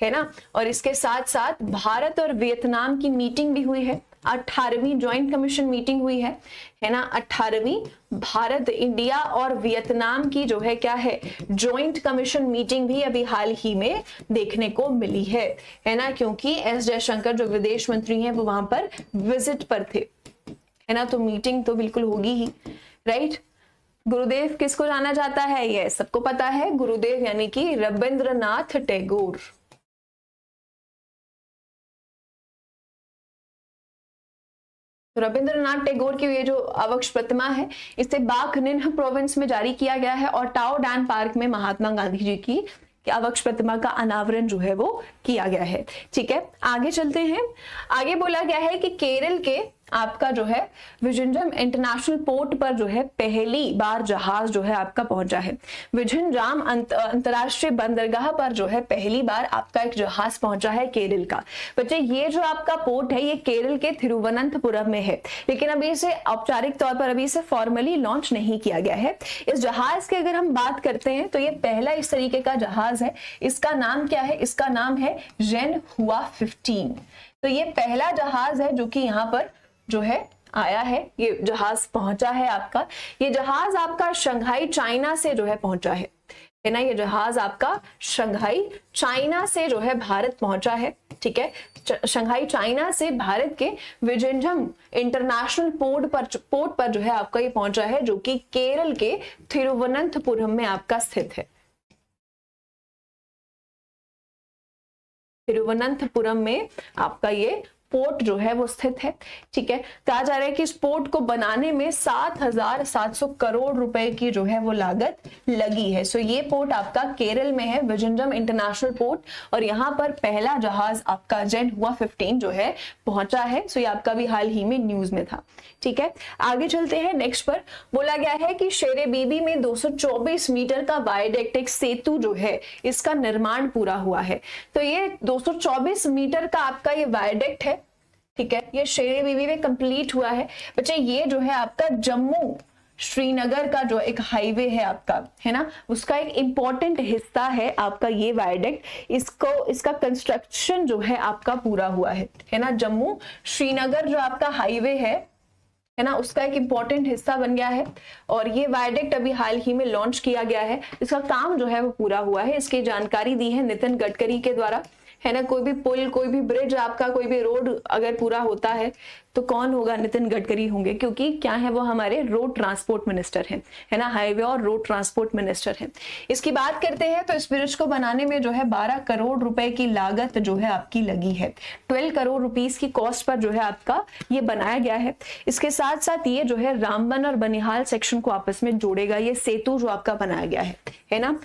है ना। और इसके साथ साथ भारत और वियतनाम की मीटिंग भी हुई है, 18वीं ज्वाइंट कमीशन मीटिंग हुई है ना। 18वीं भारत, इंडिया और वियतनाम की जो है क्या है, ज्वाइंट कमीशन मीटिंग भी अभी हाल ही में देखने को मिली है ना, क्योंकि एस जयशंकर जो विदेश मंत्री हैं वो वहां पर विजिट पर थे, है ना। तो मीटिंग तो बिल्कुल होगी ही, राइट। गुरुदेव किसको जाना जाता है, ये सबको पता है, गुरुदेव यानी कि रविंद्रनाथ टैगोर। तो रविंद्रनाथ टैगोर की ये जो आवक्ष प्रतिमा है इसे बाक-निन्ह प्रोविंस में जारी किया गया है, और टाओ डैन पार्क में महात्मा गांधी जी की आवक्ष प्रतिमा का अनावरण जो है वो किया गया है। ठीक है, आगे चलते हैं। आगे बोला गया है कि केरल के आपका जो है विजिंजम इंटरनेशनल पोर्ट पर जो है पहली बार जहाज जो है आपका पहुंचा है। विजिंजाम अंतरराष्ट्रीय बंदरगाह पर जो है पहली बार आपका एक जहाज पहुंचा है केरल का। बच्चे ये जो आपका पोर्ट है ये केरल के थिरुवनंतपुरम में है, लेकिन अभी इसे औपचारिक तौर पर अभी इसे फॉर्मली लॉन्च नहीं किया गया है। इस जहाज की अगर हम बात करते हैं तो ये पहला इस तरीके का जहाज है। इसका नाम क्या है, इसका नाम है जेन हुआ 15। तो ये पहला जहाज है जो कि यहाँ पर जो है आया है, ये जहाज पहुंचा है आपका। ये जहाज आपका शंघाई चाइना से जो है पहुंचा है ना। ये जहाज आपका शंघाई चाइना से जो है भारत पहुंचा है। ठीक है, शंघाई चाइना से भारत के विजिंजम इंटरनेशनल पोर्ट पर जो है आपका ये पहुंचा है, जो कि केरल के थिरुवनंतपुरम में आपका स्थित है। तिरुवनंतपुरम में आपका ये पोर्ट जो है वो स्थित है। ठीक है, कहा जा रहा है कि इस पोर्ट को बनाने में 7,700 करोड़ रुपए की जो है वो लागत लगी है। सो ये पोर्ट आपका केरल में है, विजिंजम इंटरनेशनल पोर्ट, और यहाँ पर पहला जहाज आपका जेन हुआ 15 जो है पहुंचा है। सो ये आपका भी हाल ही में न्यूज में था। ठीक है, आगे चलते हैं नेक्स्ट पर। बोला गया है कि शेरे बीबी में 224 मीटर का वायडेक्ट, एक सेतु जो है इसका निर्माण पूरा हुआ है। तो ये 224 मीटर का आपका ये वायडेक्ट है। ठीक है, ये शेरे बीबी में कंप्लीट हुआ है। बच्चे ये जो है आपका जम्मू श्रीनगर का जो एक हाईवे है आपका, है ना, उसका एक इंपॉर्टेंट हिस्सा है आपका ये वायडेक्ट। इसका कंस्ट्रक्शन जो है आपका पूरा हुआ है ना। जम्मू श्रीनगर जो आपका हाईवे है ना, उसका एक इंपॉर्टेंट हिस्सा बन गया है, और ये वायडेक्ट अभी हाल ही में लॉन्च किया गया है। इसका काम जो है वो पूरा हुआ है। इसकी जानकारी दी है नितिन गडकरी के द्वारा, है ना। कोई भी पुल, कोई भी ब्रिज आपका, कोई भी रोड अगर पूरा होता है तो कौन होगा, नितिन गडकरी होंगे, क्योंकि क्या है वो हमारे रोड ट्रांसपोर्ट मिनिस्टर हैं, है ना, हाईवे और रोड ट्रांसपोर्ट मिनिस्टर हैं। इसकी बात करते हैं तो इस ब्रिज को बनाने में जो है 12 करोड़ रुपए की लागत जो है आपकी लगी है। 12 करोड़ रुपीस की कॉस्ट पर जो है आपका ये बनाया गया है। इसके साथ साथ ये जो है रामबन और बनिहाल सेक्शन को आपस में जोड़ेगा। ये सेतु जो आपका बनाया गया है ना,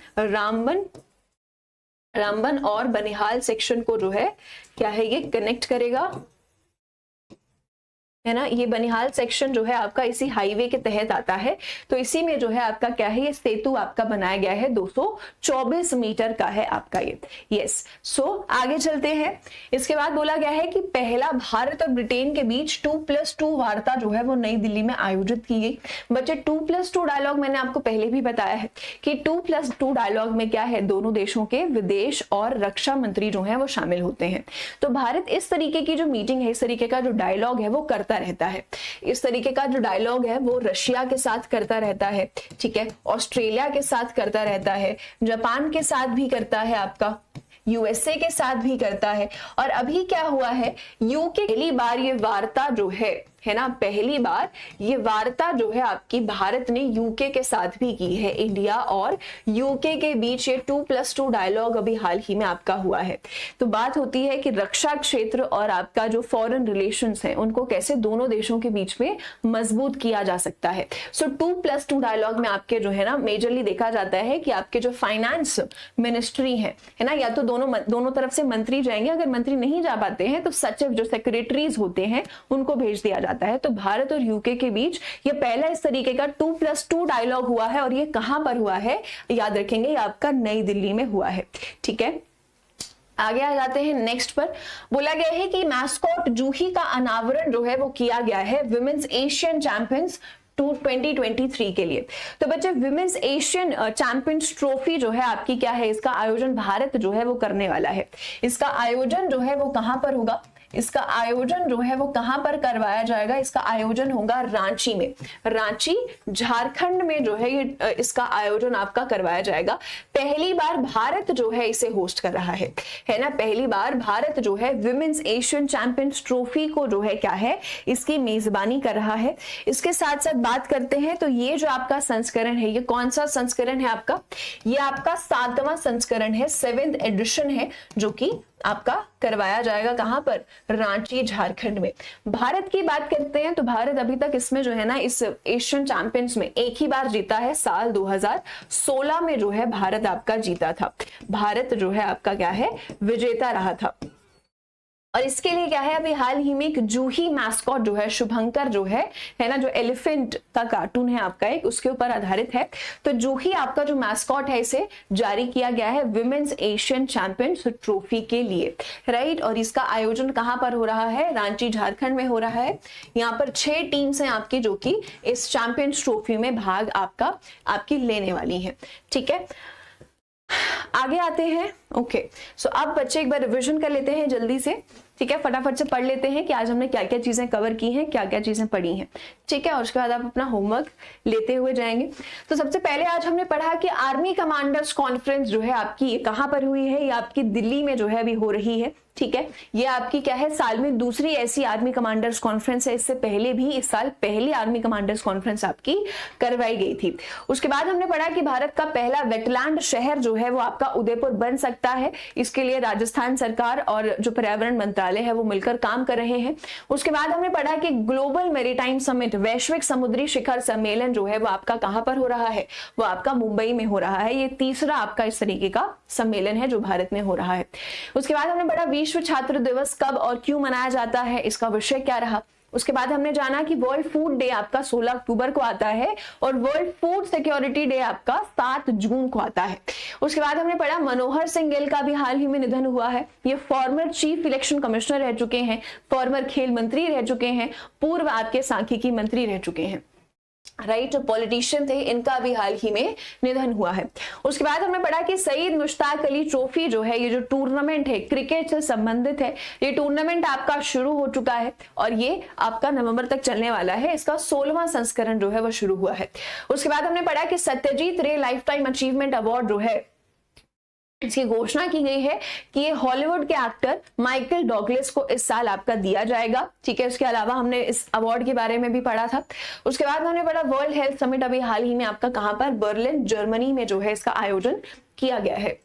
रामबन और बनिहाल सेक्शन को जो है क्या है ये कनेक्ट करेगा, है ना। ये बनिहाल सेक्शन जो है आपका इसी हाईवे के तहत आता है। तो इसी में जो है आपका क्या है, ये सेतु आपका बनाया गया है, 224 मीटर का है आपका ये। यस, सो आगे चलते हैं। इसके बाद बोला गया है कि पहला भारत और ब्रिटेन के बीच 2+2 वार्ता जो है वो नई दिल्ली में आयोजित की गई। बच्चे 2+2 डायलॉग मैंने आपको पहले भी बताया है कि 2+2 डायलॉग में क्या है, दोनों देशों के विदेश और रक्षा मंत्री जो है वो शामिल होते हैं। तो भारत इस तरीके की जो मीटिंग है, इस तरीके का जो डायलॉग है वो करता रहता है। इस तरीके का जो डायलॉग है वो रशिया के साथ करता रहता है, ठीक है, ऑस्ट्रेलिया के साथ करता रहता है, जापान के साथ भी करता है, आपका यूएसए के साथ भी करता है। और अभी क्या हुआ है, यूके पहली बार ये वार्ता जो है ना, पहली बार ये वार्ता जो है आपकी भारत ने यूके के साथ भी की है। इंडिया और यूके के बीच ये 2+2 डायलॉग अभी हाल ही में आपका हुआ है। तो बात होती है कि रक्षा क्षेत्र और आपका जो फॉरेन रिलेशंस है उनको कैसे दोनों देशों के बीच में मजबूत किया जा सकता है। सो 2+2 डायलॉग में आपके जो है ना मेजरली देखा जाता है कि आपके जो फाइनेंस मिनिस्ट्री है ना, या तो दोनों तरफ से मंत्री जाएंगे, अगर मंत्री नहीं जा पाते हैं तो सचिव जो सेक्रेटरीज होते हैं उनको भेज दिया जाता है। तो भारत और यूके के बीच ये पहला इस तरीके का 2+2 डायलॉग हुआ है। और ये कहां पर हुआ है, याद रखेंगे, ये आपका नई दिल्ली में हुआ है, ठीक है। आगे आ जाते हैं नेक्स्ट पर। बोला गया है कि मैस्कॉट जूही का अनावरण जो है वो किया गया है विमेंस एशियन चैंपियंस 2023 के लिए। तो बच्चे विमेंस एशियन चैंपियंस ट्रॉफी जो है आपकी क्या है, इसका आयोजन भारत जो है वो करने वाला है। इसका आयोजन जो है वो कहां पर होगा, इसका आयोजन जो है वो कहां पर करवाया जाएगा, इसका आयोजन होगा रांची में, रांची झारखंड में जो है ये इसका आयोजन आपका करवाया जाएगा। पहली बार भारत जो है इसे होस्ट कर रहा है ना, पहली बार भारत जो है विमेंस एशियन चैंपियंस ट्रॉफी को जो है क्या है, इसकी मेजबानी कर रहा है। इसके साथ साथ बात करते हैं तो ये जो आपका संस्करण है, ये कौन सा संस्करण है आपका, ये आपका 7वां संस्करण है, 7th एडिशन है, जो कि आपका करवाया जाएगा कहां पर, रांची झारखंड में। भारत की बात करते हैं तो भारत अभी तक इसमें जो है ना इस एशियन चैंपियंस में एक ही बार जीता है, साल 2016 में जो है भारत आपका जीता था। भारत जो है आपका क्या है, विजेता रहा था। और इसके लिए क्या है, अभी हाल ही में एक जूही मैस्कॉट जो है, शुभंकर जो है ना, जो एलिफेंट का कार्टून है आपका एक, उसके ऊपर आधारित है। तो जूही आपका जो मैस्कॉट है इसे जारी किया गया है विमेंस एशियन चैंपियंस ट्रॉफी के लिए, राइट। और इसका आयोजन कहां पर हो रहा है, रांची झारखंड में हो रहा है। यहाँ पर 6 टीम्स हैं आपकी जो कि इस चैंपियंस ट्रॉफी में भाग आपकी लेने वाली है, ठीक है। आगे आते हैं, ओके। सो अब बच्चे एक बार रिवीजन कर लेते हैं जल्दी से, ठीक है, फटाफट से पढ़ लेते हैं कि आज हमने क्या क्या चीजें कवर की हैं, क्या क्या चीजें पढ़ी हैं, ठीक है। और उसके बाद आप अपना होमवर्क लेते हुए जाएंगे। तो सबसे पहले आज हमने पढ़ा कि आर्मी कमांडर्स कॉन्फ्रेंस जो है आपकी कहां पर हुई है, ये आपकी दिल्ली में जो है अभी हो रही है, ठीक है। ये आपकी क्या है, साल में दूसरी ऐसी आर्मी कमांडर्स कॉन्फ्रेंस है। इससे पहले भी इस साल पहली आर्मी कमांडर्स कॉन्फ्रेंस आपकी करवाई गई थी। उसके बाद हमने पढ़ा कि भारत का पहला वेटलैंड शहर जो है वो आपका उदयपुर बन सकता है। इसके लिए राजस्थान सरकार और जो पर्यावरण मंत्रालय है वो मिलकर काम कर रहे हैं। उसके बाद हमने पढ़ा कि ग्लोबल मैरीटाइम समिट, वैश्विक समुद्री शिखर सम्मेलन जो है वो आपका कहां पर हो रहा है, वो आपका मुंबई में हो रहा है। ये तीसरा आपका इस तरीके का सम्मेलन है जो भारत में हो रहा है। उसके बाद हमने पढ़ा विश्व छात्र दिवस कब और क्यों मनाया जाता है, इसका विषय क्या रहा। उसके बाद हमने जाना कि वर्ल्ड फूड डे आपका 16 अक्टूबर को आता है और वर्ल्ड फूड सिक्योरिटी डे आपका 7 जून को आता है। उसके बाद हमने पढ़ा मनोहर सिंह गिल का भी हाल ही में निधन हुआ है। ये फॉर्मर चीफ इलेक्शन कमिश्नर रह चुके हैं, फॉर्मर खेल मंत्री रह चुके हैं, पूर्व आपके सांख्यिकी मंत्री रह चुके हैं, राइट। पॉलिटिशियन थे, इनका भी हाल ही में निधन हुआ है। उसके बाद हमने पढ़ा कि सईद मुश्ताक अली ट्रॉफी जो है, ये जो टूर्नामेंट है क्रिकेट से संबंधित है, ये टूर्नामेंट आपका शुरू हो चुका है और ये आपका नवंबर तक चलने वाला है। इसका 16वां संस्करण जो है वो शुरू हुआ है। उसके बाद हमने पढ़ा कि सत्यजीत रे लाइफ टाइम अचीवमेंट अवार्ड जो है, इसकी घोषणा की गई है कि ये हॉलीवुड के एक्टर माइकल डॉगलस को इस साल आपका दिया जाएगा, ठीक है। उसके अलावा हमने इस अवार्ड के बारे में भी पढ़ा था। उसके बाद हमने पढ़ा वर्ल्ड हेल्थ समिट अभी हाल ही में आपका कहां पर, बर्लिन जर्मनी में जो है इसका आयोजन किया गया है।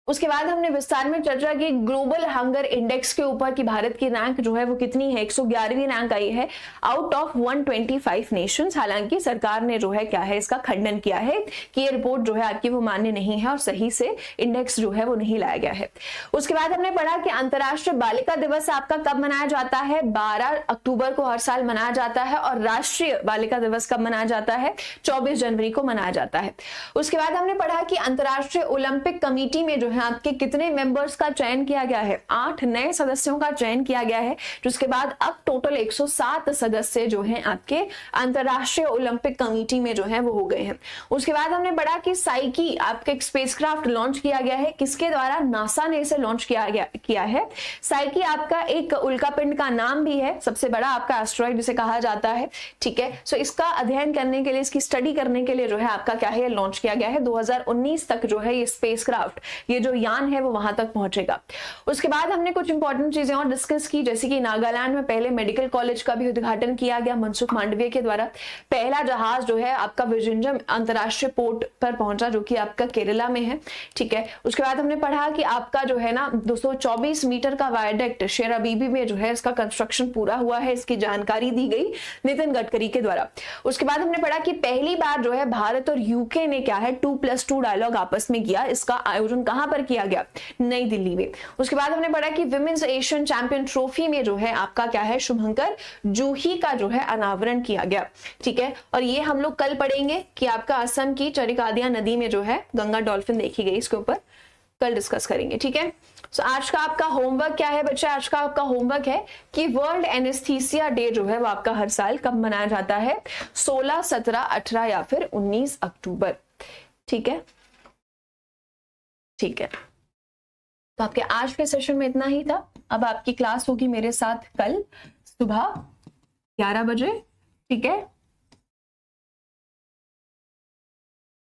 उसके बाद हमने विस्तार में चर्चा की ग्लोबल हंगर इंडेक्स के ऊपर कि भारत की रैंक जो है वो कितनी है, 111वीं रैंक आई है आउट ऑफ 125 नेशंस। हालांकि सरकार ने जो है क्या है, इसका खंडन किया है कि ये रिपोर्ट जो है आपकी वो मान्य नहीं है और सही से इंडेक्स जो है वो नहीं लाया गया है। उसके बाद हमने पढ़ा कि अंतर्राष्ट्रीय बालिका दिवस आपका कब मनाया जाता है, 12 अक्टूबर को हर साल मनाया जाता है। और राष्ट्रीय बालिका दिवस कब मनाया जाता है, 24 जनवरी को मनाया जाता है। उसके बाद हमने पढ़ा कि अंतर्राष्ट्रीय ओलंपिक कमेटी में जो है आपके कितने मेंबर्स का चयन किया गया है, 8 नए सदस्यों का चयन किया गया है, जिसके बाद अब टोटल 107 सदस्य जो हैं आपके अंतरराष्ट्रीय ओलंपिक कमेटी में जो है वो हो गए हैं। उसके बाद हमने पढ़ा कि साइकी आपके एक स्पेसक्राफ्ट लॉन्च किया गया है, किसके द्वारा, नासा ने इसे लॉन्च किया है। साइकी आपका एक उल्कापिंड का नाम भी है, सबसे बड़ा आपका एस्ट्रॉइड जिसे कहा जाता है, ठीक है। सो इसका अध्ययन करने के लिए, इसकी स्टडी करने के लिए जो है आपका क्या है, लॉन्च किया गया है। 2019 तक जो है ये स्पेसक्राफ्ट, ये जो यान है वो वहां तक पहुंचेगा। उसके बाद हमने कुछ इंपॉर्टेंट चीजें और डिस्कस की, जैसे कि नागालैंड में पहले मेडिकल कॉलेज का भी उद्घाटन किया गया मनसुख मांडविया के द्वारा। पहला जहाज जो है आपका विजिंजम अंतरराष्ट्रीय पोर्ट पर पहुंचा, जो कि आपका केरला में है, ठीक है। उसके बाद हमने पढ़ा कि आपका जो है ना 224 मीटर का वायडक्ट शेराबीबी में जो है इसका कंस्ट्रक्शन पूरा हुआ है, इसकी जानकारी दी गई नितिन गडकरी के द्वारा। उसके बाद हमने पढ़ा कि पहली बार जो है भारत और यूके ने क्या है 2+2 डायलॉग आपस में किया, इसका आयोजन कहां पर किया गया, नई दिल्ली में। उसके बाद हमने पढ़ा कि विमेंस एशियन चैंपियन ट्रॉफी में जो है आपका क्या है शुभंकर जूही का जो है अनावरण किया गया, ठीक है। और ये हम लोग कल पढ़ेंगे कि आपका असम की चरिकादिया नदी में जो है गंगा डॉल्फिन देखी गई, इसके ऊपर कल डिस्कस करेंगे, ठीक है। सो आज का आपका होमवर्क क्या है बच्चा, आज का आपका होमवर्क है कि वर्ल्ड एनेस्थीसिया डे जो है वो आपका हर साल कब मनाया जाता है, 16, 17, 18 या फिर 19 अक्टूबर, ठीक है, ठीक है। तो आपके आज के सेशन में इतना ही था। अब आपकी क्लास होगी मेरे साथ कल सुबह 11 बजे, ठीक है।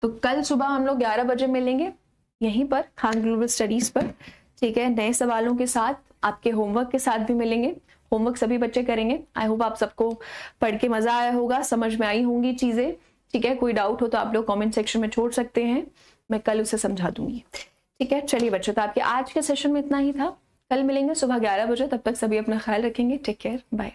तो कल सुबह हम लोग 11 बजे मिलेंगे यहीं पर खान ग्लोबल स्टडीज पर, ठीक है। नए सवालों के साथ, आपके होमवर्क के साथ भी मिलेंगे। होमवर्क सभी बच्चे करेंगे। आई होप आप सबको पढ़ के मजा आया होगा, समझ में आई होंगी चीजें, ठीक है। कोई डाउट हो तो आप लोग कमेंट सेक्शन में छोड़ सकते हैं, मैं कल उसे समझा दूंगी, ठीक है। चलिए बच्चों, तो आपके आज के सेशन में इतना ही था। कल मिलेंगे सुबह 11 बजे, तब तक सभी अपना ख्याल रखेंगे। Take care, bye.